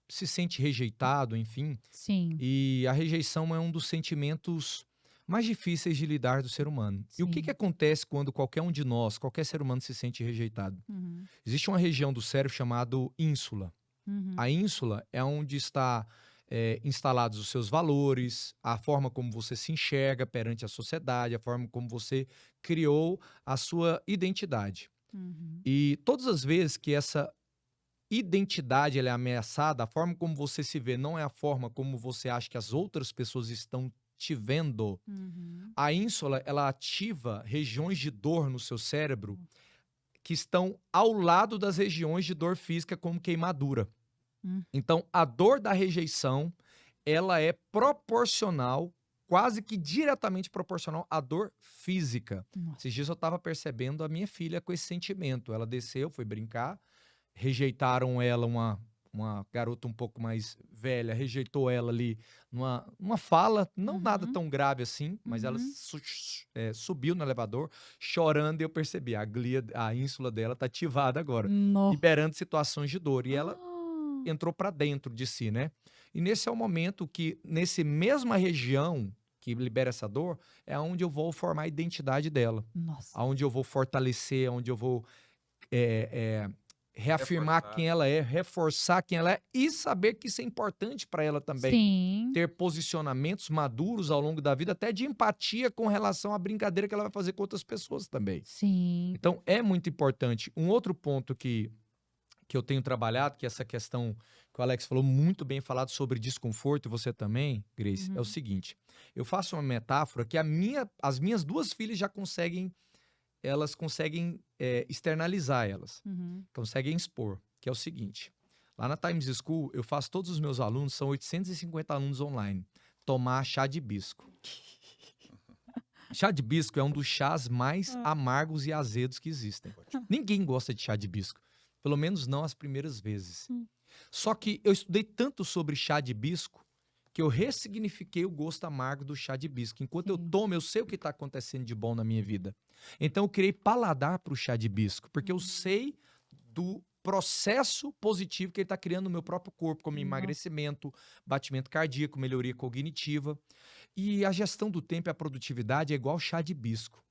se sente rejeitado, enfim. Sim. E a rejeição é um dos sentimentos mais difíceis de lidar do ser humano. Sim. E o que acontece quando qualquer um de nós, qualquer ser humano se sente rejeitado? Existe uma região do cérebro chamada ínsula. A ínsula é onde está instalados os seus valores, a forma como você se enxerga perante a sociedade, a forma como você criou a sua identidade. E todas as vezes que essa identidade ela é ameaçada, a forma como você se vê não é a forma como você acha que as outras pessoas estão te vendo. A ínsula, ela ativa regiões de dor no seu cérebro que estão ao lado das regiões de dor física, como queimadura. Então, a dor da rejeição, ela é proporcional, quase que diretamente proporcional à dor física. Nossa. Esses dias eu estava percebendo a minha filha com esse sentimento. Ela desceu, foi brincar, rejeitaram ela, uma garota um pouco mais velha, rejeitou ela ali numa fala, não nada tão grave assim, mas ela subiu no elevador chorando e eu percebi, a ínsula dela tá ativada agora, liberando situações de dor. E ela entrou para dentro de si, né? E nesse é o momento que, nesse mesma região que libera essa dor, é onde eu vou formar a identidade dela. Nossa. Onde eu vou fortalecer, onde eu vou reafirmar Reforçar. quem ela é, reforçar quem ela é e saber que isso é importante para ela também. Sim. Ter posicionamentos maduros ao longo da vida, até de empatia com relação à brincadeira que ela vai fazer com outras pessoas também. Sim. Então, é muito importante. Um outro ponto que eu tenho trabalhado, que é essa questão que o Alex falou, muito bem falado sobre desconforto, e você também, Grace, é o seguinte. Eu faço uma metáfora que as minhas duas filhas já conseguem externalizar elas, conseguem expor, que é o seguinte. Lá na Times School, eu faço todos os meus alunos, são 850 alunos online, tomar chá de hibisco. Chá de hibisco é um dos chás mais amargos e azedos que existem. Ninguém gosta de chá de hibisco. Pelo menos não as primeiras vezes. Só que eu estudei tanto sobre chá de hibisco que eu ressignifiquei o gosto amargo do chá de hibisco. Enquanto eu tomo, eu sei o que está acontecendo de bom na minha vida. Então eu criei paladar para o chá de hibisco, porque eu sei do processo positivo que ele está criando no meu próprio corpo, como emagrecimento, batimento cardíaco, melhoria cognitiva. E a gestão do tempo e a produtividade é igual chá de hibisco.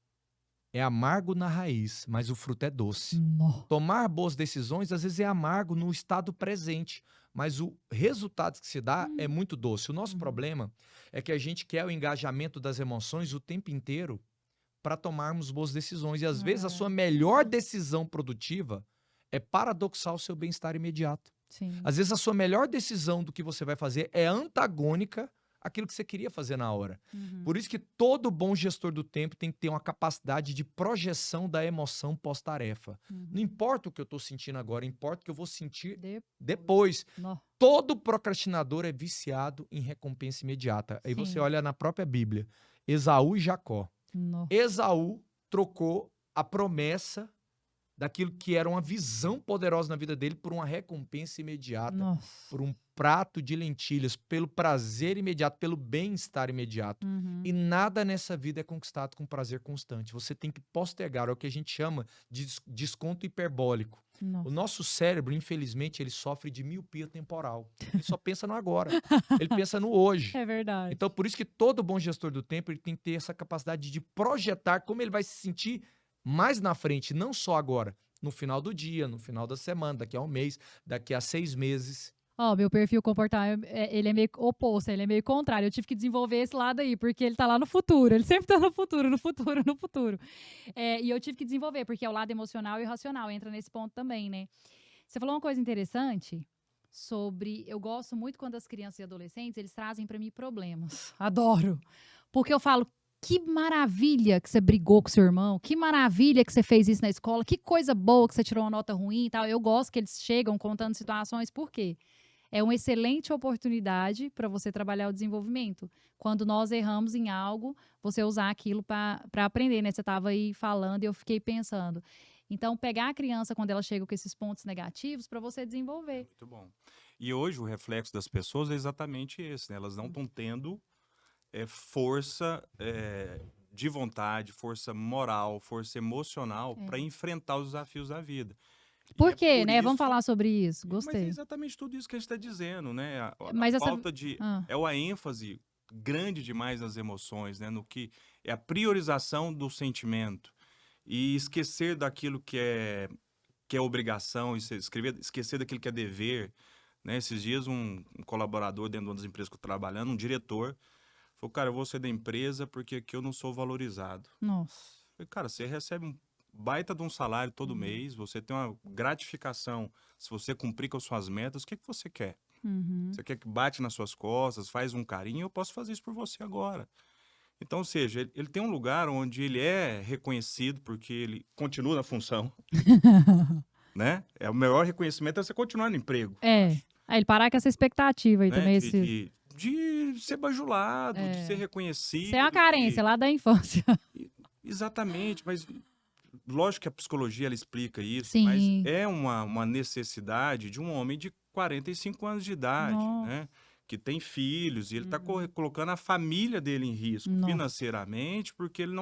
É amargo na raiz, mas o fruto é doce. Tomar boas decisões, às vezes, é amargo no estado presente, mas o resultado que se dá é muito doce. O nosso problema é que a gente quer o engajamento das emoções o tempo inteiro para tomarmos boas decisões. E, às vezes, a sua melhor decisão produtiva é paradoxar o seu bem-estar imediato. Sim. Às vezes, a sua melhor decisão do que você vai fazer é antagônica aquilo que você queria fazer na hora. Por isso que todo bom gestor do tempo tem que ter uma capacidade de projeção da emoção pós-tarefa. Não importa o que eu estou sentindo agora, importa o que eu vou sentir depois. Todo procrastinador é viciado em recompensa imediata. Aí você olha na própria Bíblia, Esaú e Jacó. Esaú trocou a promessa daquilo que era uma visão poderosa na vida dele por uma recompensa imediata, por um prato de lentilhas, pelo prazer imediato, pelo bem-estar imediato. E nada nessa vida é conquistado com prazer constante. Você tem que postergar, é o que a gente chama de desconto hiperbólico. O nosso cérebro, infelizmente, ele sofre de miopia temporal. Ele só pensa no agora. Ele pensa no hoje. É verdade. Então, por isso que todo bom gestor do tempo ele tem que ter essa capacidade de projetar como ele vai se sentir mais na frente, não só agora, no final do dia, no final da semana, daqui a um mês, daqui a 6 meses. Meu perfil comportamental, ele é meio oposto, ele é meio contrário. Eu tive que desenvolver esse lado aí, porque ele tá lá no futuro. Ele sempre tá no futuro, no futuro, no futuro. E eu tive que desenvolver, porque é o lado emocional e racional, entra nesse ponto também, né? Você falou uma coisa interessante sobre... Eu gosto muito quando as crianças e adolescentes, eles trazem pra mim problemas. Adoro. Porque eu falo, que maravilha que você brigou com seu irmão, que maravilha que você fez isso na escola, que coisa boa que você tirou uma nota ruim e tal. Eu gosto que eles chegam contando situações, por quê? É uma excelente oportunidade para você trabalhar o desenvolvimento. Quando nós erramos em algo, você usar aquilo para aprender, né? Você estava aí falando e eu fiquei pensando. Então, pegar a criança quando ela chega com esses pontos negativos para você desenvolver. Muito bom. E hoje o reflexo das pessoas é exatamente esse, né? Elas não estão tendo força de vontade, força moral, força emocional para enfrentar os desafios da vida. Por quê, né? Vamos falar sobre isso. Gostei. Mas é exatamente tudo isso que a gente está dizendo, né? A Mas falta de... É a ênfase grande demais nas emoções, né? No que é a priorização do sentimento. E esquecer daquilo que é obrigação, esquecer daquilo que é dever, né? Esses dias um colaborador dentro de uma das empresas que eu estou trabalhando, um diretor, falou, cara, eu vou sair da empresa porque aqui eu não sou valorizado. Nossa. Falei, cara, você recebe um baita de um salário todo mês, você tem uma gratificação se você cumprir com as suas metas, o que você quer? Uhum. Você quer que bate nas suas costas, faz um carinho, eu posso fazer isso por você agora. Então, ou seja, ele tem um lugar onde ele é reconhecido porque ele continua na função, né? O melhor reconhecimento é você continuar no emprego, eu É. acho, Aí ele parar com essa expectativa aí né? também. De ser bajulado, de ser reconhecido. Isso é uma carência lá da infância. Exatamente, mas lógico que a psicologia ela explica isso, Sim. mas é uma necessidade de um homem de 45 anos de idade, Nossa. né? Que tem filhos e ele está colocando a família dele em risco Nossa. financeiramente porque ele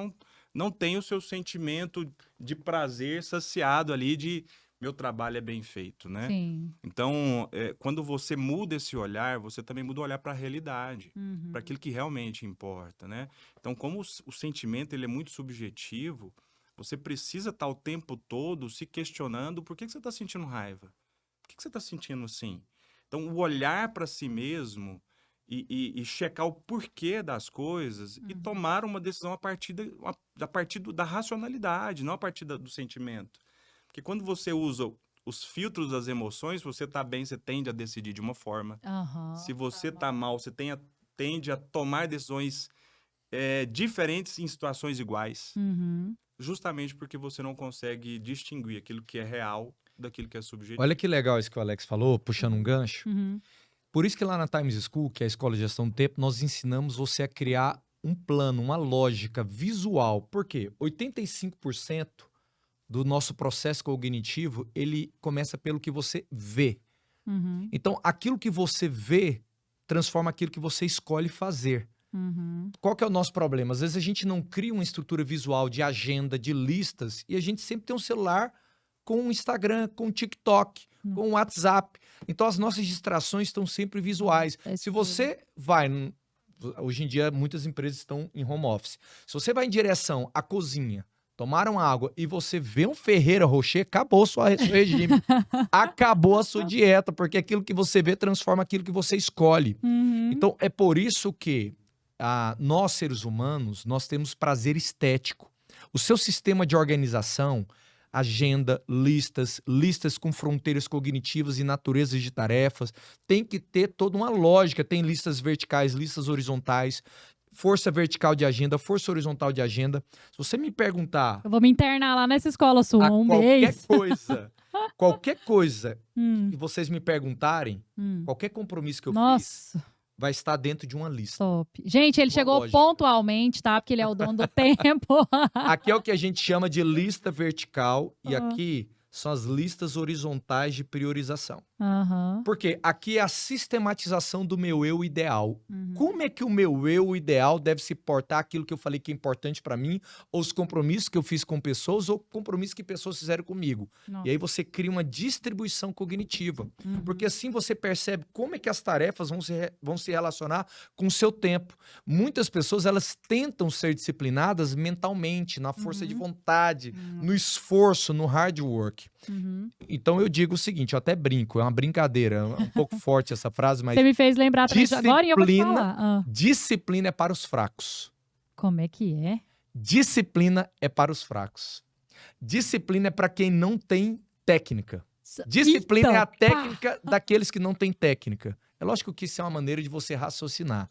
não tem o seu sentimento de prazer saciado ali de meu trabalho é bem feito, né? Sim. Então, quando você muda esse olhar, você também muda o olhar para a realidade, Uhum. para aquilo que realmente importa, né? Então, como o sentimento ele é muito subjetivo, você precisa estar o tempo todo se questionando por que você está sentindo raiva? Por que você está sentindo assim? Então, o olhar para si mesmo e checar o porquê das coisas e tomar uma decisão a partir da racionalidade, não a partir do sentimento. Porque quando você usa os filtros das emoções, você está bem, você tende a decidir de uma forma. Aham. Se você está mal, você tende a tomar decisões diferentes em situações iguais. Uhum. Justamente porque você não consegue distinguir aquilo que é real daquilo que é subjetivo. Olha que legal isso que o Alex falou, puxando um gancho. Uhum. Por isso que lá na Times School, que é a Escola de Gestão do Tempo, nós ensinamos você a criar um plano, uma lógica visual. Por quê? 85% do nosso processo cognitivo, ele começa pelo que você vê. Uhum. Então, aquilo que você vê transforma aquilo que você escolhe fazer. Uhum. Qual que é o nosso problema? Às vezes a gente não cria uma estrutura visual de agenda, de listas, e a gente sempre tem um celular com o Instagram, com o TikTok, com o WhatsApp. Então as nossas distrações estão sempre visuais. Se você vai... Hoje em dia, muitas empresas estão em home office. Se você vai em direção à cozinha, tomar uma água e você vê um Ferreira Rocher, acabou o seu regime. Acabou a sua dieta, porque aquilo que você vê transforma aquilo que você escolhe. Uhum. Então, é por isso que nós, seres humanos, nós temos prazer estético. O seu sistema de organização, agenda, listas com fronteiras cognitivas e naturezas de tarefas, tem que ter toda uma lógica. Tem listas verticais, listas horizontais, força vertical de agenda, força horizontal de agenda. Se você me perguntar... Eu vou me internar lá nessa escola sua um mês. Qualquer coisa que vocês me perguntarem, qualquer compromisso que eu fiz, vai estar dentro de uma lista. Top. Gente, ele chegou lógica. Pontualmente, tá? Porque ele é o dono do tempo. Aqui é o que a gente chama de lista vertical e aqui são as listas horizontais de priorização. Porque aqui é a sistematização do meu eu ideal. Como é que o meu eu ideal deve se portar aquilo que eu falei que é importante para mim, ou os compromissos que eu fiz com pessoas, ou compromissos que pessoas fizeram comigo. Nossa. E aí você cria uma distribuição cognitiva. Porque assim você percebe como é que as tarefas vão se relacionar com o seu tempo. Muitas pessoas, elas tentam ser disciplinadas mentalmente, na força de vontade, no esforço, no hard work. Então eu digo o seguinte, eu até brinco, é uma brincadeira, é um pouco forte essa frase, mas... Você me fez lembrar também agora e eu vou te falar. Disciplina é para os fracos. Como é que é? Disciplina é para os fracos. Disciplina é para quem não tem técnica. Disciplina é a técnica daqueles que não têm técnica. É lógico que isso é uma maneira de você raciocinar.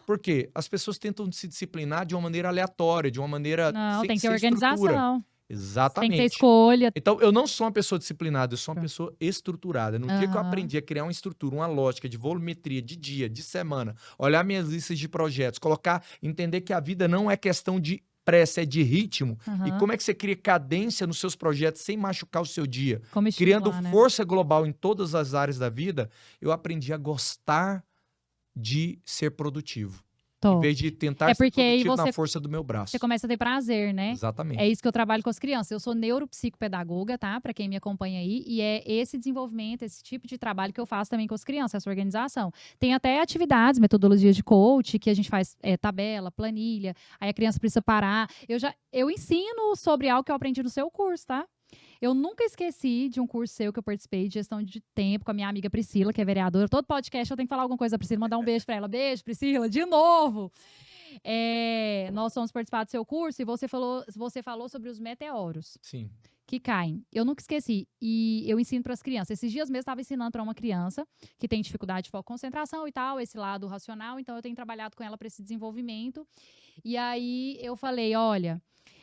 Por quê? As pessoas tentam se disciplinar de uma maneira aleatória, de uma maneira sem tem que ter estrutura. organização. Exatamente. Tem que ter escolha. Então, eu não sou uma pessoa disciplinada, eu sou uma pessoa estruturada. No dia que eu aprendi a criar uma estrutura, uma lógica de volumetria, de dia, de semana, olhar minhas listas de projetos, entender que a vida não é questão de pressa, é de ritmo. E como é que você cria cadência nos seus projetos sem machucar o seu dia? Criando força global em todas as áreas da vida, eu aprendi a gostar de ser produtivo. Em vez de tentar ser produtivo na força do meu braço. Você começa a ter prazer, né? Exatamente. É isso que eu trabalho com as crianças. Eu sou neuropsicopedagoga, tá? Pra quem me acompanha aí. E é esse desenvolvimento, esse tipo de trabalho que eu faço também com as crianças, essa organização. Tem até atividades, metodologias de coach, que a gente faz tabela, planilha. Aí a criança precisa parar. Eu ensino sobre algo que eu aprendi no seu curso, tá? Eu nunca esqueci de um curso seu que eu participei de gestão de tempo com a minha amiga Priscila, que é vereadora. Todo podcast eu tenho que falar alguma coisa da Priscila, mandar um beijo pra ela. Beijo, Priscila, de novo! Nós fomos participar do seu curso e você falou sobre os meteoros. Sim. que caem. Eu nunca esqueci. E eu ensino para as crianças. Esses dias mesmo eu estava ensinando para uma criança que tem dificuldade de foco e concentração e tal, esse lado racional. Então, eu tenho trabalhado com ela para esse desenvolvimento. E aí, eu falei, olha...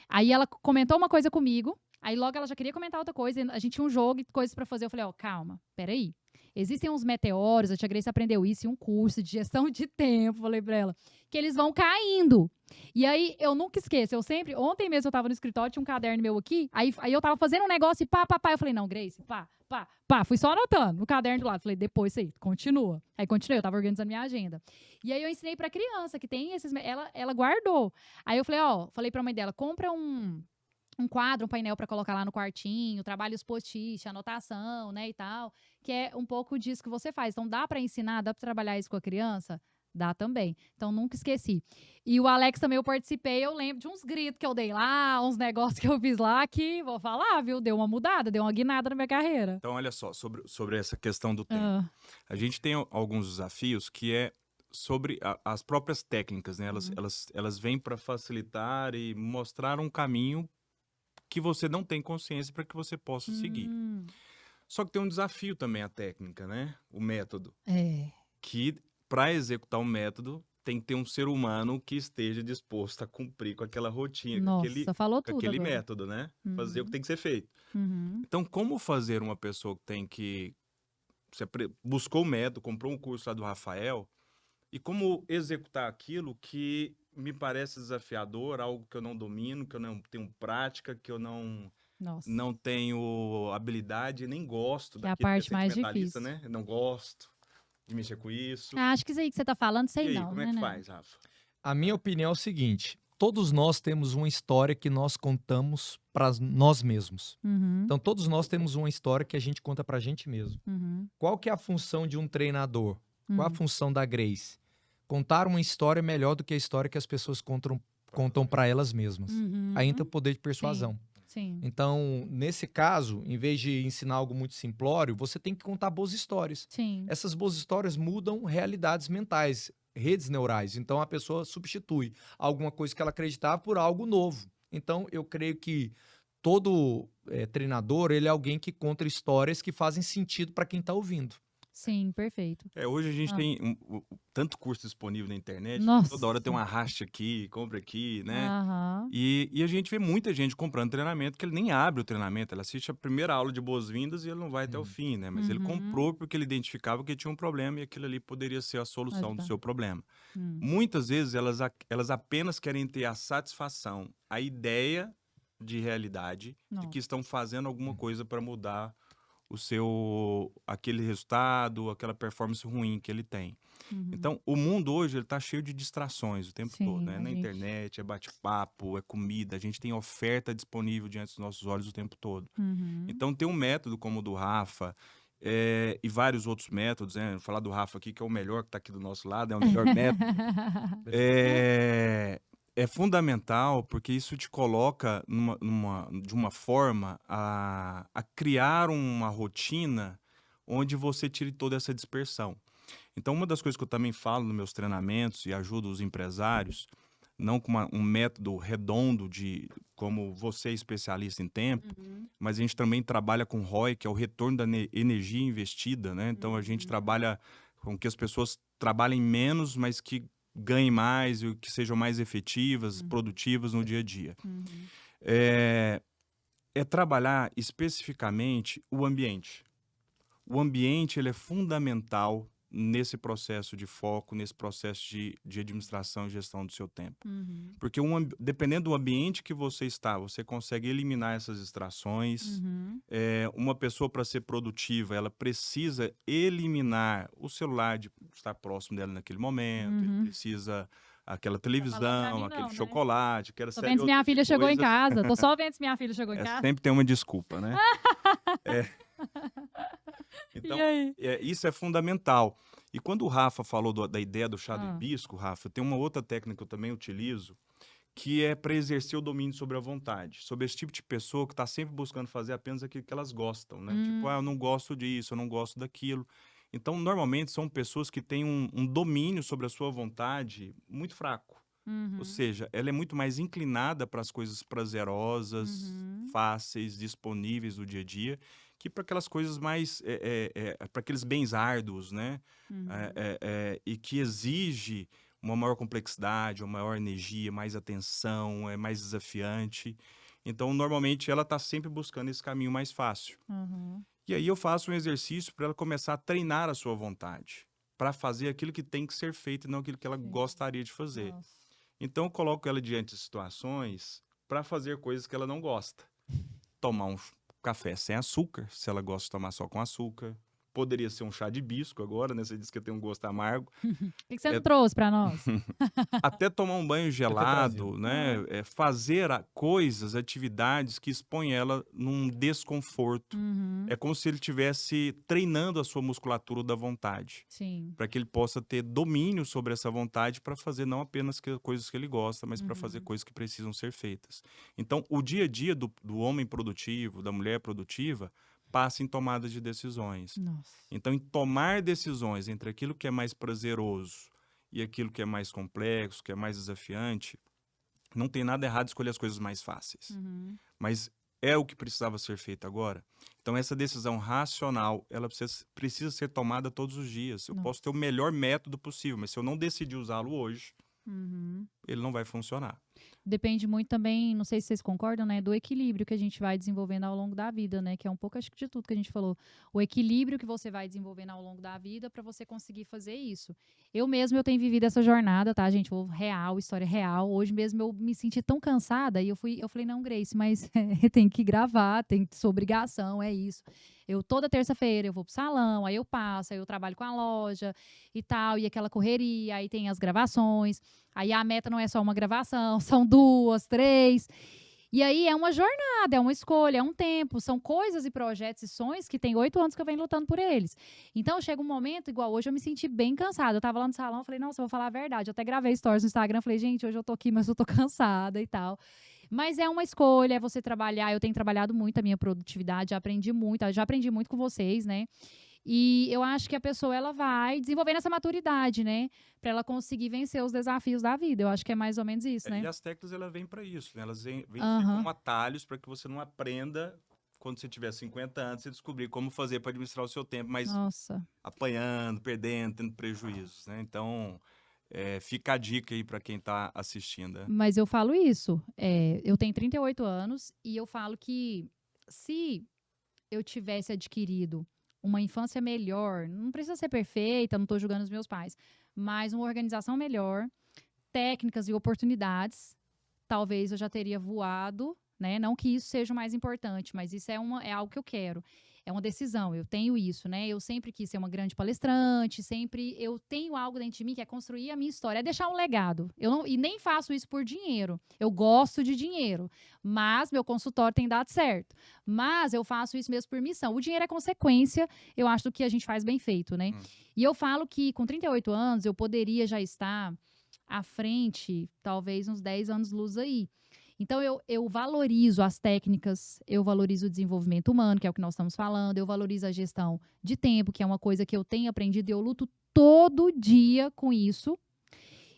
Aí, ela comentou uma coisa comigo. Aí, logo, ela já queria comentar outra coisa. A gente tinha um jogo e coisas para fazer. Eu falei, calma, peraí. Existem uns meteoros, a tia Grace aprendeu isso em um curso de gestão de tempo, falei pra ela, que eles vão caindo. E aí, eu nunca esqueço, ontem mesmo eu tava no escritório, tinha um caderno meu aqui, aí eu tava fazendo um negócio e pá, eu falei, não, Grace, pá, fui só anotando no caderno do lado, falei, depois isso aí, continua. Aí continuei, eu tava organizando minha agenda. E aí eu ensinei pra criança que tem esses, ela guardou. Aí eu falei pra mãe dela, compra um quadro, um painel para colocar lá no quartinho, trabalha os post-it, anotação, né, e tal, que é um pouco disso que você faz. Então, dá para ensinar, dá para trabalhar isso com a criança? Dá também. Então, nunca esqueci. E o Alex também eu participei, eu lembro de uns gritos que eu dei lá, uns negócios que eu fiz lá, que, vou falar, viu, deu uma mudada, deu uma guinada na minha carreira. Então, olha só, sobre essa questão do tempo. A gente tem alguns desafios que é sobre as próprias técnicas, né? Elas vêm para facilitar e mostrar um caminho que você não tem consciência para que você possa seguir. Só que tem um desafio também a técnica, né? O método. Que para executar o método tem que ter um ser humano que esteja disposto a cumprir com aquela rotina, Nossa, falou tudo aquele agora. método, né? Fazer o que tem que ser feito. Então, como fazer uma pessoa que tem que... Você buscou o método, comprou um curso lá do Rafael, e como executar aquilo que me parece desafiador, algo que eu não domino, que eu não tenho prática, que eu não tenho habilidade, nem gosto que é a daquilo, parte mais difícil, né? Eu não gosto de mexer com isso. Acho que isso aí que você tá falando, sei E aí, não, como né? é que faz, Rafa? A minha opinião é o seguinte, todos nós temos uma história que nós contamos para nós mesmos. Então, todos nós temos uma história que a gente conta pra gente mesmo. Qual que é a função de um treinador? Qual a função da Grace? Contar uma história melhor do que a história que as pessoas contam para elas mesmas. Aí entra o poder de persuasão. Sim. Então, nesse caso, em vez de ensinar algo muito simplório, você tem que contar boas histórias. Sim. Essas boas histórias mudam realidades mentais, redes neurais. Então, a pessoa substitui alguma coisa que ela acreditava por algo novo. Então, eu creio que todo treinador, ele é alguém que conta histórias que fazem sentido para quem está ouvindo. Sim, perfeito. Hoje a gente tem tanto curso disponível na internet, Nossa. toda hora tem um arraste aqui, compra aqui, né? Aham. E a gente vê muita gente comprando treinamento que ele nem abre o treinamento, ele assiste a primeira aula de boas-vindas e ele não vai até o fim, né? Mas ele comprou porque ele identificava que tinha um problema e aquilo ali poderia ser a solução do seu problema. Muitas vezes elas apenas querem ter a satisfação, a ideia de realidade de que estão fazendo alguma coisa para mudar aquele resultado, aquela performance ruim que ele tem. Então, o mundo hoje ele tá cheio de distrações o tempo todo, né? Na internet, é bate-papo, é comida, a gente tem oferta disponível diante dos nossos olhos o tempo todo. Então, ter um método como o do Rafa e vários outros métodos, né? Vou falar do Rafa aqui, que é o melhor que está aqui do nosso lado, é o melhor método. É fundamental porque isso te coloca de uma forma a criar uma rotina onde você tire toda essa dispersão. Então, uma das coisas que eu também falo nos meus treinamentos e ajudo os empresários, não com um método redondo como você é especialista em tempo, mas a gente também trabalha com ROI, que é o retorno da energia investida, né? Então, a gente trabalha com que as pessoas trabalhem menos, mas que ganhem mais e que sejam mais efetivas, produtivas no dia a dia. É trabalhar especificamente o ambiente. O ambiente ele é fundamental nesse processo de foco, nesse processo de administração e gestão do seu tempo. Porque dependendo do ambiente que você está, você consegue eliminar essas distrações. Uma pessoa, para ser produtiva, ela precisa eliminar o celular de estar próximo dela naquele momento, ele precisa aquela televisão, aquele chocolate, aquela Tô série vendo se minha filha chegou em coisas. casa. Tô só vendo se minha filha chegou em casa. Sempre tem uma desculpa, né? Então, E aí? isso é fundamental. E quando o Rafa falou da ideia do chá do hibisco, Rafa, tem uma outra técnica que eu também utilizo, que é para exercer o domínio sobre a vontade. Sobre esse tipo de pessoa que está sempre buscando fazer apenas aquilo que elas gostam, né? Tipo, eu não gosto disso, eu não gosto daquilo. Então, normalmente, são pessoas que têm um domínio sobre a sua vontade muito fraco. Ou seja, ela é muito mais inclinada para as coisas prazerosas, fáceis, disponíveis do dia a dia, que para aquelas coisas mais, para aqueles bens árduos, né? E que exige uma maior complexidade, uma maior energia, mais atenção, é mais desafiante. Então, normalmente, ela está sempre buscando esse caminho mais fácil. E aí eu faço um exercício para ela começar a treinar a sua vontade, para fazer aquilo que tem que ser feito e não aquilo que ela gostaria de fazer. Nossa. Então, eu coloco ela diante de situações para fazer coisas que ela não gosta. Tomar um café sem açúcar, se ela gosta de tomar só com açúcar. Poderia ser um chá de hibisco agora, né? Você disse que tem um gosto amargo. Por que você não trouxe para nós? Até tomar um banho gelado, trazido. né? Fazer coisas, atividades que expõem ela num desconforto. É como se ele estivesse treinando a sua musculatura da vontade. Sim. Para que ele possa ter domínio sobre essa vontade para fazer não apenas coisas que ele gosta, mas para fazer coisas que precisam ser feitas. Então, o dia a dia do homem produtivo, da mulher produtiva, passa em tomada de decisões. Nossa. Então, em tomar decisões entre aquilo que é mais prazeroso e aquilo que é mais complexo, que é mais desafiante, não tem nada errado escolher as coisas mais fáceis. Mas é o que precisava ser feito agora. Então, essa decisão racional, ela precisa ser tomada todos os dias. Eu posso ter o melhor método possível, mas se eu não decidir usá-lo hoje, ele não vai funcionar. Depende muito também, não sei se vocês concordam, né, do equilíbrio que a gente vai desenvolvendo ao longo da vida, né, que é um pouco, acho que de tudo que a gente falou. O equilíbrio que você vai desenvolvendo ao longo da vida para você conseguir fazer isso. Eu tenho vivido essa jornada, tá, gente? História real. Hoje mesmo eu me senti tão cansada e eu falei, não, Grace, mas tem que gravar, tem sua obrigação, é isso. Toda terça-feira eu vou pro salão, aí eu passo, aí eu trabalho com a loja e tal, e aquela correria, aí tem as gravações, aí a meta não é só uma gravação, são 2, 3. E aí é uma jornada, é uma escolha, é um tempo, são coisas e projetos e sonhos que tem 8 anos que eu venho lutando por eles. Então chega um momento, igual hoje eu me senti bem cansada. Eu tava lá no salão, eu falei, nossa, eu vou falar a verdade. Eu até gravei stories no Instagram, falei, gente, hoje eu tô aqui, mas eu tô cansada e tal. Mas é uma escolha, é você trabalhar. Eu tenho trabalhado muito a minha produtividade, já aprendi muito com vocês, né? E eu acho que a pessoa, ela vai desenvolvendo essa maturidade, né? Para ela conseguir vencer os desafios da vida. Eu acho que é mais ou menos isso, né? E as técnicas, elas vêm para isso, né? Elas vêm como atalhos para que você não aprenda, quando você tiver 50 anos, você descobrir como fazer para administrar o seu tempo, mas apanhando, perdendo, tendo prejuízos, né? Então, fica a dica aí para quem está assistindo. Né? Mas eu falo isso. Eu tenho 38 anos e eu falo que se eu tivesse adquirido uma infância melhor, não precisa ser perfeita, não estou julgando os meus pais, mas uma organização melhor, técnicas e oportunidades, talvez eu já teria voado, né? Não que isso seja o mais importante, mas isso é algo que eu quero. É uma decisão, eu tenho isso, né? Eu sempre quis ser uma grande palestrante, eu tenho algo dentro de mim que é construir a minha história, é deixar um legado. E nem faço isso por dinheiro. Eu gosto de dinheiro, mas meu consultório tem dado certo. Mas eu faço isso mesmo por missão. O dinheiro é consequência, eu acho, do que a gente faz bem feito, né? E eu falo que com 38 anos eu poderia já estar à frente, talvez uns 10 anos luz aí. Então, eu valorizo as técnicas, eu valorizo o desenvolvimento humano, que é o que nós estamos falando, eu valorizo a gestão de tempo, que é uma coisa que eu tenho aprendido e eu luto todo dia com isso.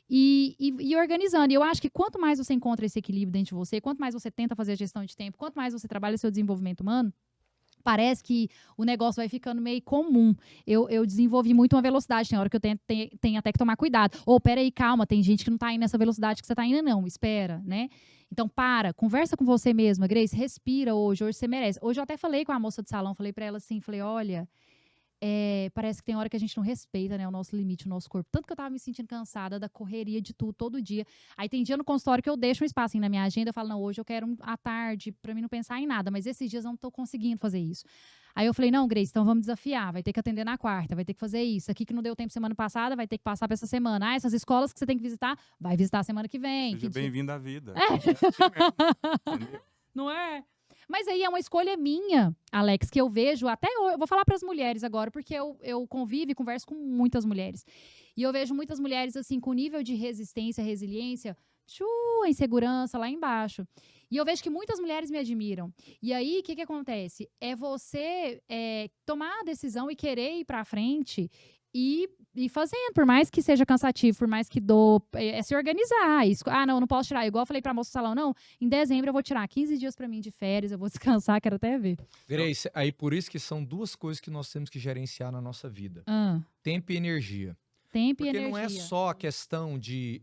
E organizando. E eu acho que quanto mais você encontra esse equilíbrio dentro de você, quanto mais você tenta fazer a gestão de tempo, quanto mais você trabalha o seu desenvolvimento humano, parece que o negócio vai ficando meio comum. Eu desenvolvi muito uma velocidade, tem hora que eu tenho até que tomar cuidado. Peraí, calma, tem gente que não tá indo nessa velocidade que você tá indo, não. Espera, né? Então, conversa com você mesma, Grace, respira hoje você merece. Hoje eu até falei com a moça do salão, falei pra ela assim, olha, parece que tem hora que a gente não respeita, né, o nosso limite, o nosso corpo. Tanto que eu tava me sentindo cansada da correria de tudo, todo dia. Aí tem dia no consultório que eu deixo um espacinho na minha agenda, eu falo, não, hoje eu quero à tarde, pra mim não pensar em nada, mas esses dias eu não tô conseguindo fazer isso. Aí eu falei, não, Grace, então vamos desafiar, vai ter que atender na quarta, vai ter que fazer isso. Aqui que não deu tempo semana passada, vai ter que passar pra essa semana. Essas escolas que você tem que visitar, vai visitar semana que vem. Seja bem-vindo à vida. Não é? Mas aí é uma escolha minha, Alex, que eu vejo até hoje. Eu vou falar para as mulheres agora, porque eu convivo e converso com muitas mulheres. E eu vejo muitas mulheres, assim, com nível de resistência, resiliência, a insegurança lá embaixo. E eu vejo que muitas mulheres me admiram. E aí, o que acontece? É você tomar a decisão e querer ir para frente e ir fazendo, por mais que seja cansativo, por mais que é se organizar. Não posso tirar. Igual eu falei pra moça do salão, não, em dezembro eu vou tirar 15 dias pra mim de férias, eu vou descansar, quero até ver. Grace, aí por isso que são duas coisas que nós temos que gerenciar na nossa vida. Tempo e energia. Tempo e Porque energia. não é só a questão de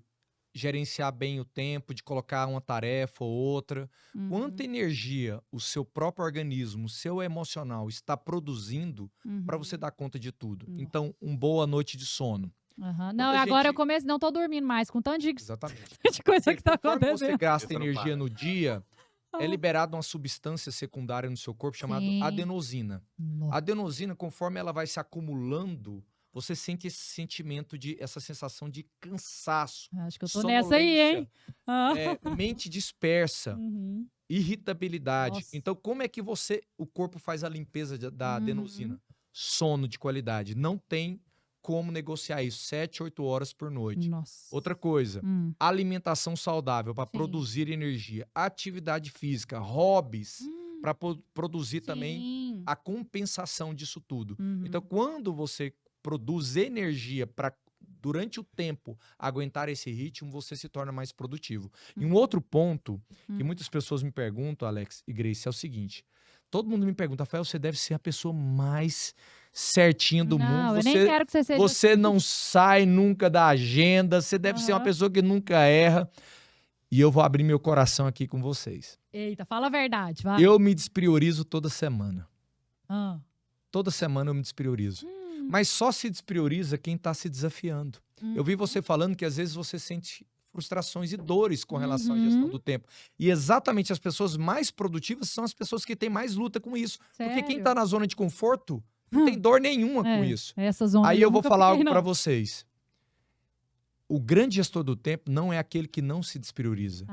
gerenciar bem o tempo, de colocar uma tarefa ou outra. Quanta energia o seu próprio organismo, o seu emocional está produzindo para você dar conta de tudo. Então, uma boa noite de sono. Não, agora eu comecei, não tô dormindo mais, com tanto de Exatamente. de coisa que tá Conforme acontecendo. você gasta energia no dia, é liberada uma substância secundária no seu corpo chamada adenosina. A adenosina, conforme ela vai se acumulando, você sente esse sentimento essa sensação de cansaço. Acho que eu tô nessa aí, hein? Mente dispersa, irritabilidade. Nossa. Então, como é que o corpo faz a limpeza da adenosina? Sono de qualidade. Não tem como negociar isso. 7, 8 horas por noite. Nossa. Outra coisa, alimentação saudável para produzir energia. Atividade física, hobbies para produzir também a compensação disso tudo. Então, quando você produz energia para, durante o tempo, aguentar esse ritmo, você se torna mais produtivo. E um outro ponto que muitas pessoas me perguntam, Alex e Grace, é o seguinte. Todo mundo me pergunta, Rafael, você deve ser a pessoa mais certinha do mundo. Eu nem quero que você seja Você assim. não sai nunca da agenda, você deve ser uma pessoa que nunca erra. E eu vou abrir meu coração aqui com vocês. Eita, fala a verdade, vai. Eu me despriorizo toda semana. Toda semana eu me despriorizo. Mas só se desprioriza quem está se desafiando. Eu vi você falando que às vezes você sente frustrações e dores com relação à gestão do tempo. E exatamente as pessoas mais produtivas são as pessoas que têm mais luta com isso. Sério? Porque quem está na zona de conforto não tem dor nenhuma com isso. Essa zona Aí eu vou falar algo para para vocês. O grande gestor do tempo não é aquele que não se desprioriza.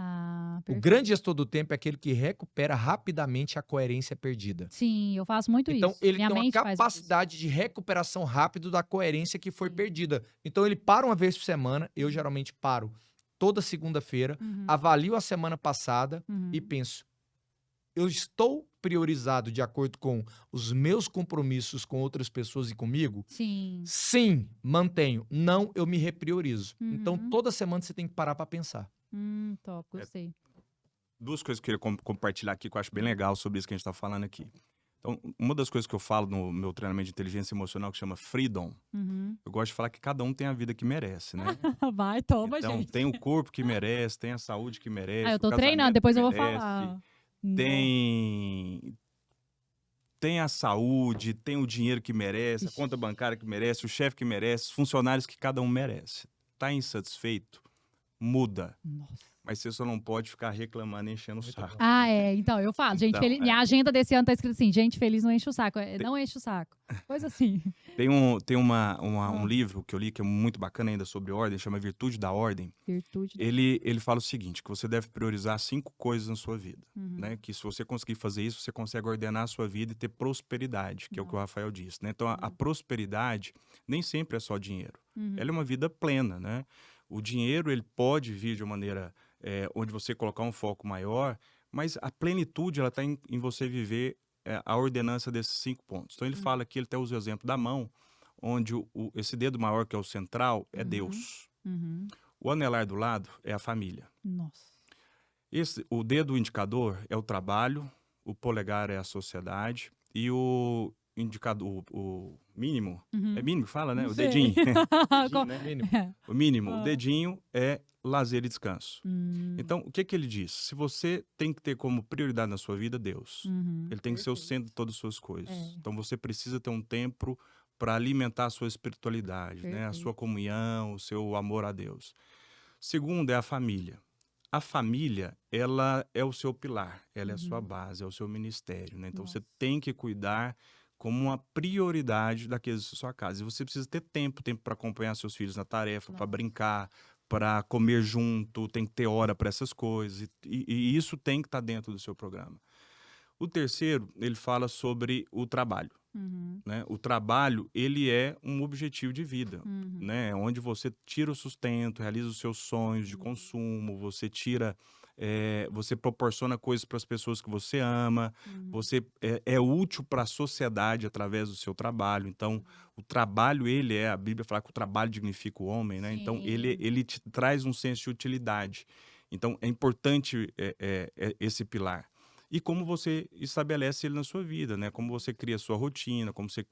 O grande gestor do tempo é aquele que recupera rapidamente a coerência perdida. Sim, eu faço muito isso. Então, ele Minha tem uma mente faz capacidade de recuperação rápida da coerência que foi perdida. Então, ele para uma vez por semana, eu geralmente paro toda segunda-feira, avalio a semana passada e penso, eu estou priorizado de acordo com os meus compromissos com outras pessoas e comigo? Sim. Sim, mantenho. Não, eu me repriorizo. Então, toda semana você tem que parar para pensar. Top, gostei. Duas coisas que eu queria compartilhar aqui que eu acho bem legal sobre isso que a gente está falando aqui. Então, uma das coisas que eu falo no meu treinamento de inteligência emocional, que chama Freedom, eu gosto de falar que cada um tem a vida que merece, né? Vai, toma, Então, gente. tem o corpo que merece, tem a saúde que merece. Eu tô o casamento treinando, depois que eu vou merece, falar. Tem a saúde, tem o dinheiro que merece, a conta bancária que merece, o chefe que merece, os funcionários que cada um merece. Tá insatisfeito? Muda. Nossa. Mas você só não pode ficar reclamando e enchendo o saco. Então, eu falo. Gente, Então, minha agenda desse ano tá escrito assim, gente feliz não enche o saco. Não enche o saco. Coisa assim. Tem um livro que eu li que é muito bacana ainda sobre ordem, chama Virtude da Ordem. Ele fala o seguinte, que você deve priorizar 5 coisas na sua vida. Né? Que se você conseguir fazer isso, você consegue ordenar a sua vida e ter prosperidade, que é o que o Rafael disse. Né? Então, a prosperidade nem sempre é só dinheiro. Ela é uma vida plena, né? O dinheiro, ele pode vir de uma maneira onde você colocar um foco maior, mas a plenitude, ela está em você viver a ordenança desses 5 pontos. Então, ele fala aqui, ele até usa o exemplo da mão, onde esse dedo maior, que é o central, é Deus. O anelar do lado é a família. Nossa. O dedo indicador é o trabalho, o polegar é a sociedade e o indicador, o mínimo, é mínimo que fala, né? Não o sei. dedinho. Dedinho, né? Mínimo. O mínimo, o dedinho é lazer e descanso. Então, o que ele diz? Se você tem que ter como prioridade na sua vida, Deus. Ele tem que ser o centro de todas as suas coisas. Então, você precisa ter um tempo para alimentar a sua espiritualidade, né? A sua comunhão, o seu amor a Deus. Segundo é a família. A família, ela é o seu pilar, ela é a sua base, é o seu ministério, né? Então, você tem que cuidar como uma prioridade daqueles da sua casa. E você precisa ter tempo para acompanhar seus filhos na tarefa, para brincar, para comer junto, tem que ter hora para essas coisas. E isso tem que estar dentro do seu programa. O terceiro, ele fala sobre o trabalho. né? O trabalho, ele é um objetivo de vida, né? Onde você tira o sustento, realiza os seus sonhos de consumo, você você proporciona coisas para as pessoas que você ama, você é útil para a sociedade através do seu trabalho. Então, o trabalho, a Bíblia fala que o trabalho dignifica o homem, né? Então, ele te traz um senso de utilidade. Então, é importante esse pilar. E como você estabelece ele na sua vida, né? Como você cria a sua rotina, como você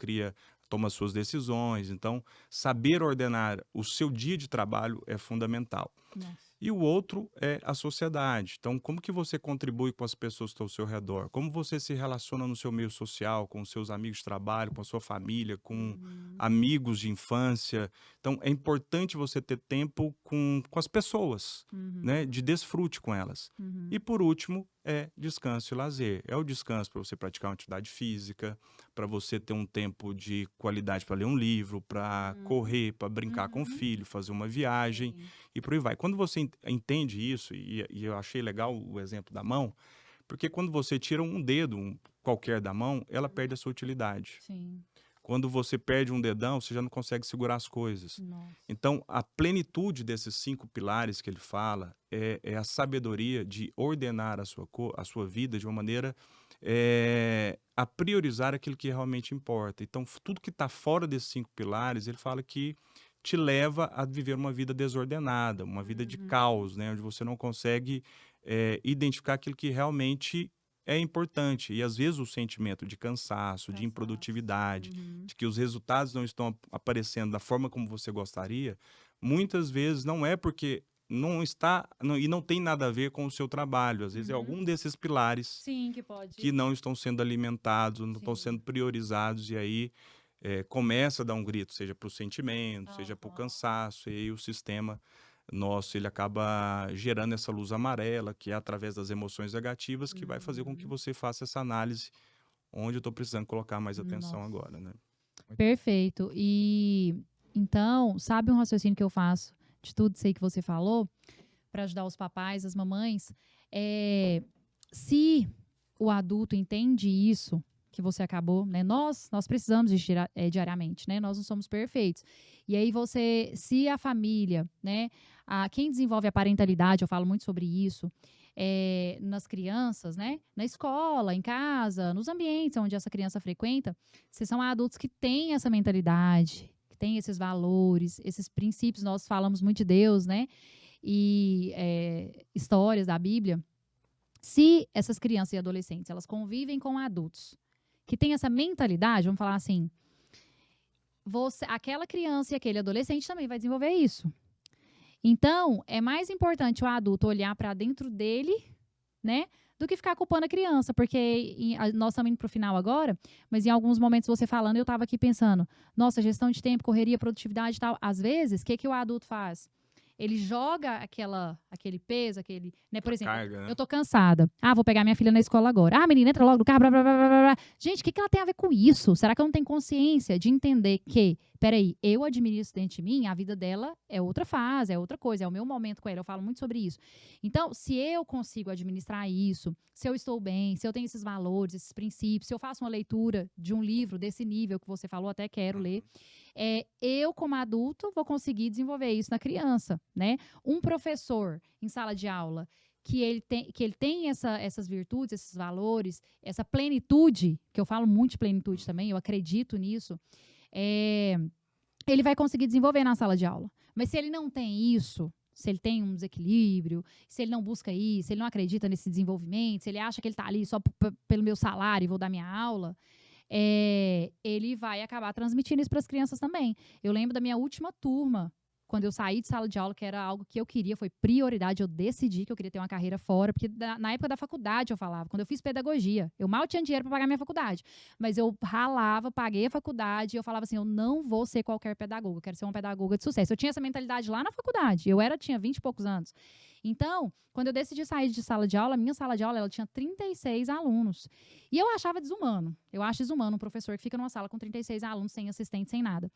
toma as suas decisões. Então, saber ordenar o seu dia de trabalho é fundamental. Nossa. E o outro é a sociedade. Então, como que você contribui com as pessoas que estão ao seu redor? Como você se relaciona no seu meio social, com os seus amigos de trabalho, com a sua família, com amigos de infância? Então, é importante você ter tempo com as pessoas, né? De desfrute com elas. E, por último, é descanso e lazer. É o descanso para você praticar uma atividade física, para você ter um tempo de qualidade para ler um livro, para correr, para brincar com o filho, fazer uma viagem e por aí vai. Quando você entende isso, e eu achei legal o exemplo da mão, porque quando você tira um dedo qualquer da mão, ela perde a sua utilidade. Sim. Quando você perde um dedão, você já não consegue segurar as coisas. Nossa. Então, a plenitude desses 5 pilares que ele fala é a sabedoria de ordenar a sua vida de uma maneira a priorizar aquilo que realmente importa. Então, tudo que está fora desses 5 pilares, ele fala que te leva a viver uma vida desordenada, uma vida de caos, né? Onde você não consegue identificar aquilo que realmente é importante. E às vezes o sentimento de cansaço, de improdutividade, de que os resultados não estão aparecendo da forma como você gostaria, muitas vezes não é porque e não tem nada a ver com o seu trabalho. Às vezes é algum desses pilares Sim, que pode. que não estão sendo alimentados, não estão sendo priorizados, e aí começa a dar um grito, seja para o sentimento, seja para o cansaço, e aí o sistema nosso, ele acaba gerando essa luz amarela, que é através das emoções negativas, que vai fazer com que você faça essa análise, onde eu estou precisando colocar mais atenção agora, né? Perfeito. E então, sabe um raciocínio que eu faço de tudo isso aí que você falou, para ajudar os papais, as mamães? Se o adulto entende isso que você acabou, né? Nós precisamos diariamente, né? Nós não somos perfeitos. E aí se a família, né? Quem desenvolve a parentalidade, eu falo muito sobre isso, nas crianças, né? Na escola, em casa, nos ambientes onde essa criança frequenta, se são adultos que têm essa mentalidade, que têm esses valores, esses princípios, nós falamos muito de Deus, né? E histórias da Bíblia. Se essas crianças e adolescentes, elas convivem com adultos que têm essa mentalidade, vamos falar assim, aquela criança e aquele adolescente também vai desenvolver isso. Então, é mais importante o adulto olhar para dentro dele, né, do que ficar culpando a criança, porque nós estamos indo para o final agora, mas em alguns momentos você falando, eu estava aqui pensando, nossa, gestão de tempo, correria, produtividade e tal. Às vezes, o que o adulto faz? Ele joga aquele peso, né? Por exemplo, carga, né? Eu tô cansada. Vou pegar minha filha na escola agora. Menina, entra logo no carro. Blá, blá, blá, blá, blá. Gente, o que ela tem a ver com isso? Será que eu não tenho consciência de entender que, peraí, eu administro dentro de mim, a vida dela é outra fase, é outra coisa, é o meu momento com ela. Eu falo muito sobre isso. Então, se eu consigo administrar isso, se eu estou bem, se eu tenho esses valores, esses princípios, se eu faço uma leitura de um livro desse nível que você falou, até quero ler, eu, como adulto, vou conseguir desenvolver isso na criança, né? Um professor em sala de aula que ele tem essas virtudes, esses valores, essa plenitude, que eu falo muito de plenitude também, eu acredito nisso, ele vai conseguir desenvolver na sala de aula. Mas se ele não tem isso, se ele tem um desequilíbrio, se ele não busca isso, se ele não acredita nesse desenvolvimento, se ele acha que ele está ali só pelo meu salário e vou dar minha aula, ele vai acabar transmitindo isso para as crianças também. Eu lembro da minha última turma, quando eu saí de sala de aula, que era algo que eu queria, foi prioridade, eu decidi que eu queria ter uma carreira fora, porque na época da faculdade eu falava, quando eu fiz pedagogia, eu mal tinha dinheiro para pagar minha faculdade, mas eu ralava, paguei a faculdade, e eu falava assim, eu não vou ser qualquer pedagoga, eu quero ser uma pedagoga de sucesso. Eu tinha essa mentalidade lá na faculdade, tinha 20 e poucos anos. Então, quando eu decidi sair de sala de aula, minha sala de aula ela tinha 36 alunos. E eu achava desumano. Eu acho desumano um professor que fica numa sala com 36 alunos, sem assistente, sem nada.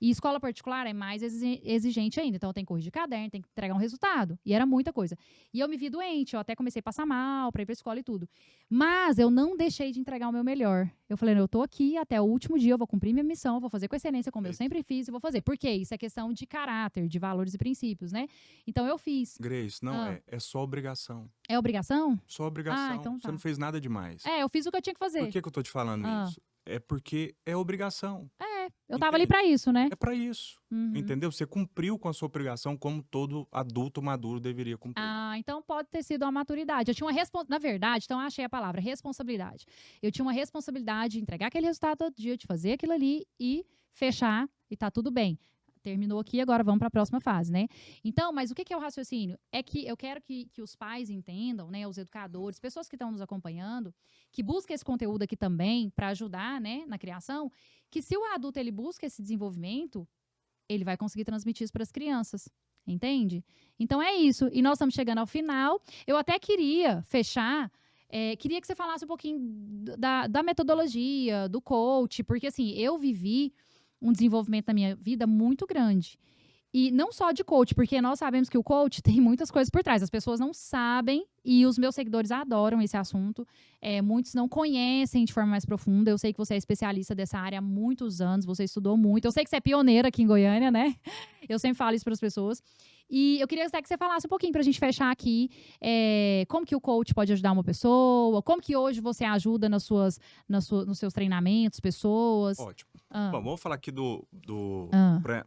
E escola particular é mais exigente ainda. Então, eu tenho que corrigir caderno, tenho que entregar um resultado. E era muita coisa. E eu me vi doente, eu até comecei a passar mal pra ir pra escola e tudo. Mas eu não deixei de entregar o meu melhor. Eu falei, eu tô aqui até o último dia, eu vou cumprir minha missão, eu vou fazer com excelência, como eu sempre fiz, e vou fazer. Por quê? Isso é questão de caráter, de valores e princípios, né? Então, eu fiz. Grace, não, é só obrigação. É obrigação? Só obrigação. Então tá. Você não fez nada demais. Eu fiz o que eu tinha que fazer. Por que eu tô te falando isso? É porque é obrigação. Eu tava ali pra isso, né? É pra isso. Entendeu? Você cumpriu com a sua obrigação como todo adulto maduro deveria cumprir. Então pode ter sido a maturidade. Eu tinha uma na verdade, então eu achei a palavra responsabilidade. Eu tinha uma responsabilidade de entregar aquele resultado todo dia, de fazer aquilo ali e fechar e tá tudo bem. Terminou aqui, agora vamos para a próxima fase, né? Então, mas o que é o raciocínio? É que eu quero que os pais entendam, né? Os educadores, pessoas que estão nos acompanhando, que busquem esse conteúdo aqui também para ajudar, né? Na criação, que se o adulto ele busca esse desenvolvimento, ele vai conseguir transmitir isso para as crianças. Entende? Então é isso. E nós estamos chegando ao final. Eu até queria fechar. Queria que você falasse um pouquinho da metodologia, do coach, porque assim, eu vivi um desenvolvimento na minha vida muito grande. E não só de coach, porque nós sabemos que o coach tem muitas coisas por trás. As pessoas não sabem e os meus seguidores adoram esse assunto. Muitos não conhecem de forma mais profunda. Eu sei que você é especialista dessa área há muitos anos, você estudou muito. Eu sei que você é pioneira aqui em Goiânia, né? Eu sempre falo isso para as pessoas. E eu queria até que você falasse um pouquinho para a gente fechar aqui como que o coach pode ajudar uma pessoa, como que hoje você ajuda nos seus treinamentos, pessoas. Ótimo. Bom, vamos falar aqui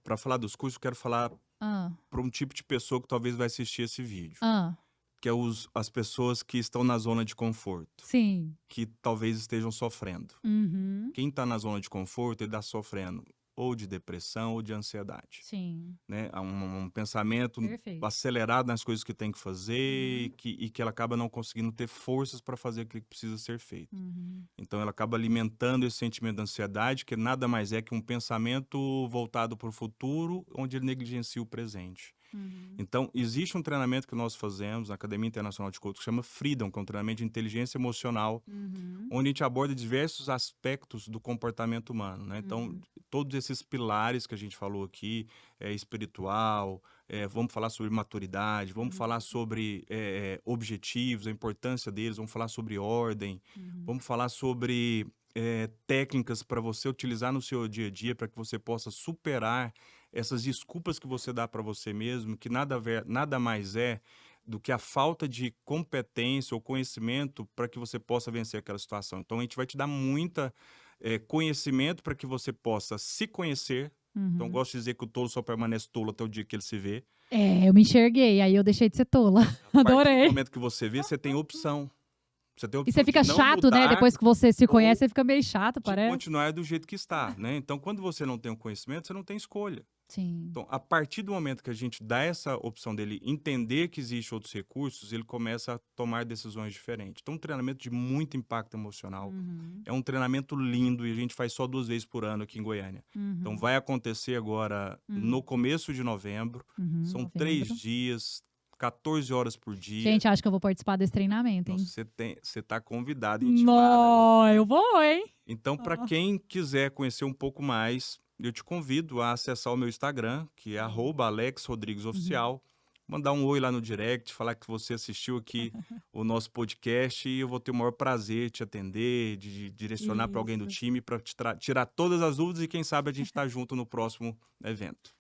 para falar dos cursos, eu quero falar para um tipo de pessoa que talvez vai assistir esse vídeo. Que é as pessoas que estão na zona de conforto. Sim. Que talvez estejam sofrendo. Quem está na zona de conforto, ele está sofrendo ou de depressão ou de ansiedade. Sim. Né? Há um pensamento acelerado nas coisas que tem que fazer e que ela acaba não conseguindo ter forças para fazer aquilo que precisa ser feito. Então, ela acaba alimentando esse sentimento de ansiedade, que nada mais é que um pensamento voltado para o futuro, onde ele negligencia o presente. Então, existe um treinamento que nós fazemos na Academia Internacional de Coaching que chama Freedom, que é um treinamento de inteligência emocional, onde a gente aborda diversos aspectos do comportamento humano, né? Então, todos esses pilares que a gente falou aqui, espiritual, vamos falar sobre maturidade, vamos falar sobre objetivos, a importância deles, vamos falar sobre ordem, vamos falar sobre técnicas para você utilizar no seu dia a dia para que você possa superar essas desculpas que você dá para você mesmo, que nada mais é do que a falta de competência ou conhecimento para que você possa vencer aquela situação. Então, a gente vai te dar muita conhecimento para que você possa se conhecer. Então, eu gosto de dizer que o tolo só permanece tolo até o dia que ele se vê. Eu me enxerguei, aí eu deixei de ser tola. Adorei. No momento que você vê, você tem opção. E você fica chato, né? Depois que você se conhece, você fica meio chato, parece. Continuar do jeito que está, né? Então, quando você não tem o conhecimento, você não tem escolha. Sim. Então, a partir do momento que a gente dá essa opção dele entender que existem outros recursos, ele começa a tomar decisões diferentes. Então, um treinamento de muito impacto emocional. É um treinamento lindo e a gente faz só 2 vezes por ano aqui em Goiânia. Então, vai acontecer agora no começo de novembro. São 3 dias, 14 horas por dia. Gente, acho que eu vou participar desse treinamento, hein? Você está convidado e intimado. Não, eu vou, hein? Então, para quem quiser conhecer um pouco mais, eu te convido a acessar o meu Instagram, que é @AlexRodriguesOficial. Mandar um oi lá no direct, falar que você assistiu aqui o nosso podcast e eu vou ter o maior prazer de te atender, de direcionar para alguém do time, para tirar todas as dúvidas e quem sabe a gente tá junto no próximo evento.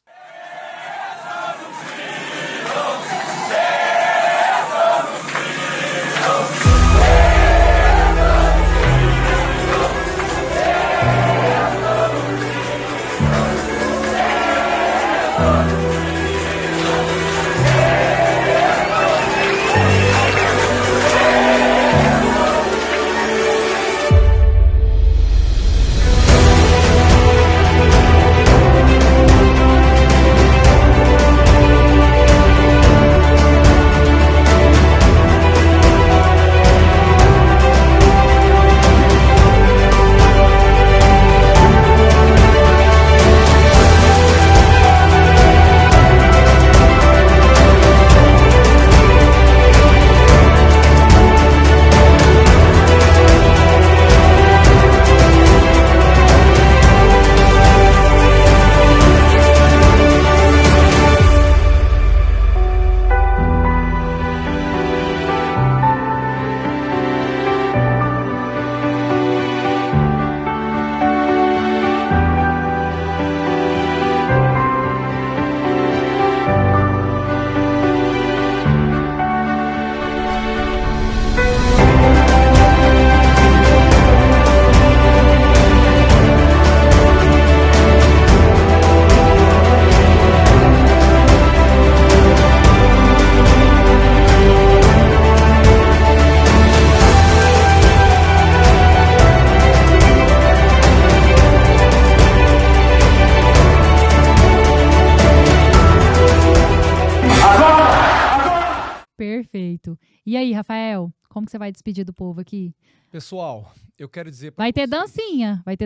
Perfeito. E aí, Rafael, como que você vai despedir do povo aqui? Pessoal, eu quero dizer pra Vai ter vocês-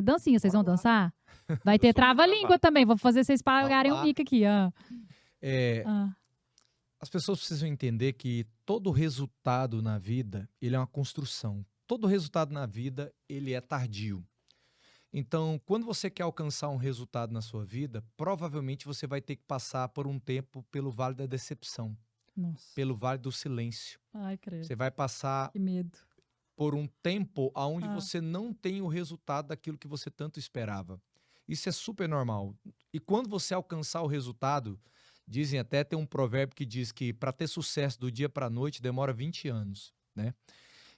dancinha, vocês vão Bora lá. dançar? Vai ter Eu sou muito trava-língua também, vou fazer vocês pagarem um lá. mico aqui, ó. É, Ah. as pessoas precisam entender que todo resultado na vida, ele é uma construção. Todo resultado na vida, ele é tardio. Então, quando você quer alcançar um resultado na sua vida, provavelmente você vai ter que passar por um tempo pelo vale da decepção, Nossa. pelo vale do silêncio. Ai, credo. Você vai passar Que medo. por um tempo onde Ah. você não tem o resultado daquilo que você tanto esperava. Isso é super normal. E quando você alcançar o resultado, dizem até, tem um provérbio que diz que para ter sucesso do dia para a noite demora 20 anos, né?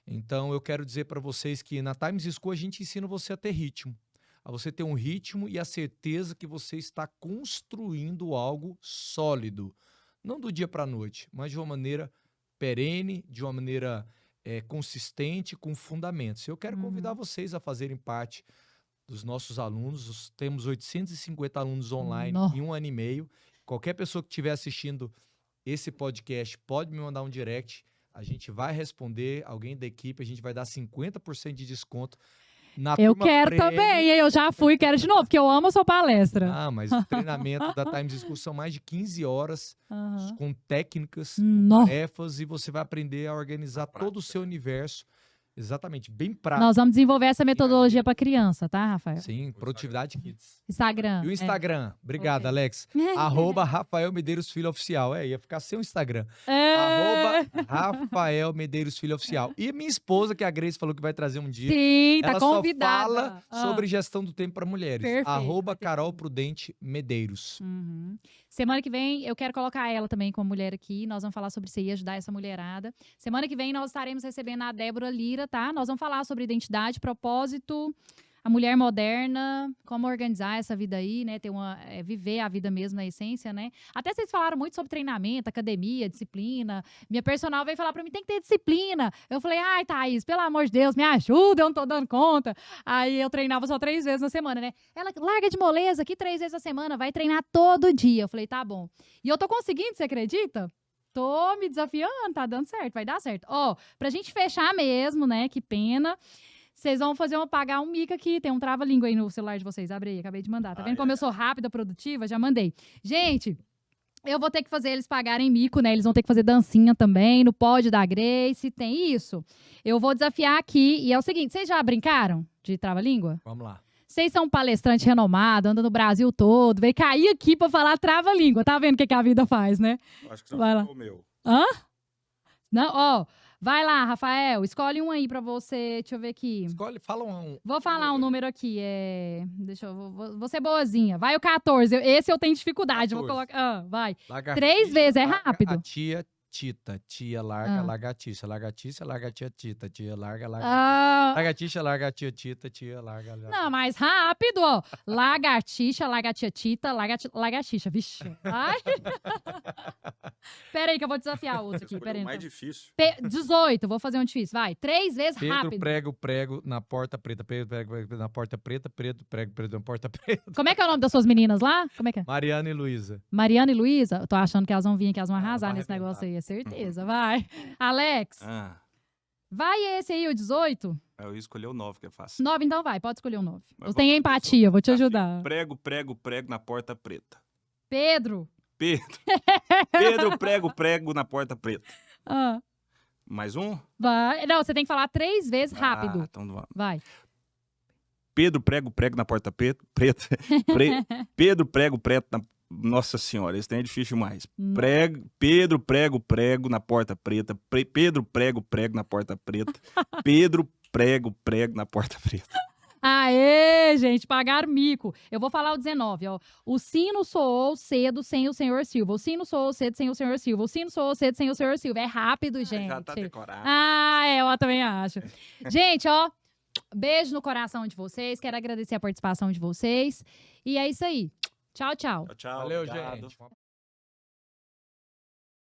Então eu quero dizer para vocês que na Times School a gente ensina você a ter ritmo. A você ter um ritmo e a certeza que você está construindo algo sólido. Não do dia para a noite, mas de uma maneira perene, de uma maneira consistente, com fundamentos. Eu quero convidar vocês a fazerem parte dos nossos alunos. Temos 850 alunos online Nó. em 1 ano e meio. Qualquer pessoa que estiver assistindo esse podcast pode me mandar um direct. A gente vai responder, alguém da equipe, a gente vai dar 50% de desconto na Eu turma quero prêmio. também, hein? Eu já fui, quero de novo, porque eu amo a sua palestra. Ah, mas o treinamento da Times School são mais de 15 horas Aham. com técnicas, Nó. tarefas, e você vai aprender a organizar todo o seu universo. Exatamente, bem prático. Nós vamos desenvolver essa metodologia para criança, tá, Rafael? Sim, Produtividade Kids. Instagram. E o Instagram, obrigado, Ok. Alex. Arroba Rafael Medeiros Filho Oficial. Ia ficar sem o Instagram. É. Arroba Rafael Medeiros Filho Oficial. E minha esposa, que a Grace falou que vai trazer um dia. Sim, tá Ela convidada. só fala sobre gestão do tempo para mulheres. Perfeito, Arroba vai ter Carol tudo. Prudente Medeiros. Uhum. Semana que vem eu quero colocar ela também como mulher aqui. Nós vamos falar sobre isso e ajudar essa mulherada. Semana que vem nós estaremos recebendo a Débora Lira, tá? Nós vamos falar sobre identidade, propósito, a mulher moderna, como organizar essa vida aí, né? Viver a vida mesmo na essência, né? Até vocês falaram muito sobre treinamento, academia, disciplina. Minha personal veio falar pra mim, tem que ter disciplina. Eu falei, ai, Thaís, pelo amor de Deus, me ajuda, eu não tô dando conta. Aí eu treinava só 3 vezes na semana, né? Ela, larga de moleza aqui 3 vezes na semana, vai treinar todo dia. Eu falei, tá bom. E eu tô conseguindo, você acredita? Tô me desafiando, tá dando certo, vai dar certo. Ó, pra gente fechar mesmo, né, que pena, vocês vão pagar um mico aqui, tem um trava-língua aí no celular de vocês, abre aí, acabei de mandar. Tá vendo como eu sou rápida, produtiva? Já mandei. Gente, eu vou ter que fazer eles pagarem mico, né, eles vão ter que fazer dancinha também, no pod da Grace, tem isso. Eu vou desafiar aqui, e é o seguinte, vocês já brincaram de trava-língua? Vamos lá. Vocês são palestrante renomado, anda no Brasil todo, veio cair aqui pra falar trava-língua. Tá vendo o que a vida faz, né? Acho que só Vai lá. ficou o meu. Hã? Não, ó. Vai lá, Rafael. Escolhe um aí pra você. Deixa eu ver aqui. Escolhe, fala um. Vou falar um número aqui. Deixa eu. Vou ser boazinha. Vai o 14. Esse eu tenho dificuldade. 14. Vou colocar. Vai. Lagartixa, 3 vezes, é larga rápido. A tia Tita, tia larga, Ah. lagartixa, lagartixa, larga a tia Tita, tia larga, Ah, lagartixa, larga a tia Tita, tia larga. não, mais rápido, ó. Lagartixa, lagartia tita, lagartixa. Vixe. Ai. Pera aí que eu vou desafiar outro aqui. Escolheu Pera aí. o mais então. difícil. 18, vou fazer um difícil. Vai. 3 vezes Pedro rápido. prega o prego na porta preta, Pedro prega na porta preta, Pedro prega o prego na porta preta. Como é que é o nome das suas meninas lá? Como é que é? Mariana e Luísa. Mariana e Luísa? Eu tô achando que elas vão vir aqui, elas vão arrasar vai nesse arrebentar. negócio aí, é certeza. Vai. Alex, Ah, vai esse aí, o 18? eu escolhi o 9, que é fácil. 9, então vai, pode escolher o 9. Mas Eu vamos tenho lá, empatia, vou te Desafio. ajudar. Prego, prego, prego na porta preta. Pedro. Pedro, prego, prego na porta preta. Ah, Mais um? vai. Não, você tem que falar 3 vezes rápido. Ah, então vamos. Vai. Pedro, prego, prego na porta preta. Pedro, prego, prego na... Nossa senhora, esse tem é difícil demais. Pedro, prego, prego na porta preta. Pedro, prego, prego na porta preta. Pedro, prego, prego na porta preta. Aê, gente, pagaram mico. Eu vou falar o 19, ó. O sino soou cedo sem o senhor Silva. O sino soou cedo sem o senhor Silva. O sino soou cedo sem o senhor Silva. É rápido, gente. Já tá decorado. Ah, eu também acho. Gente, ó, beijo no coração de vocês. Quero agradecer a participação de vocês. E é isso aí. Tchau, tchau. Tchau, tchau. Valeu, obrigado. gente.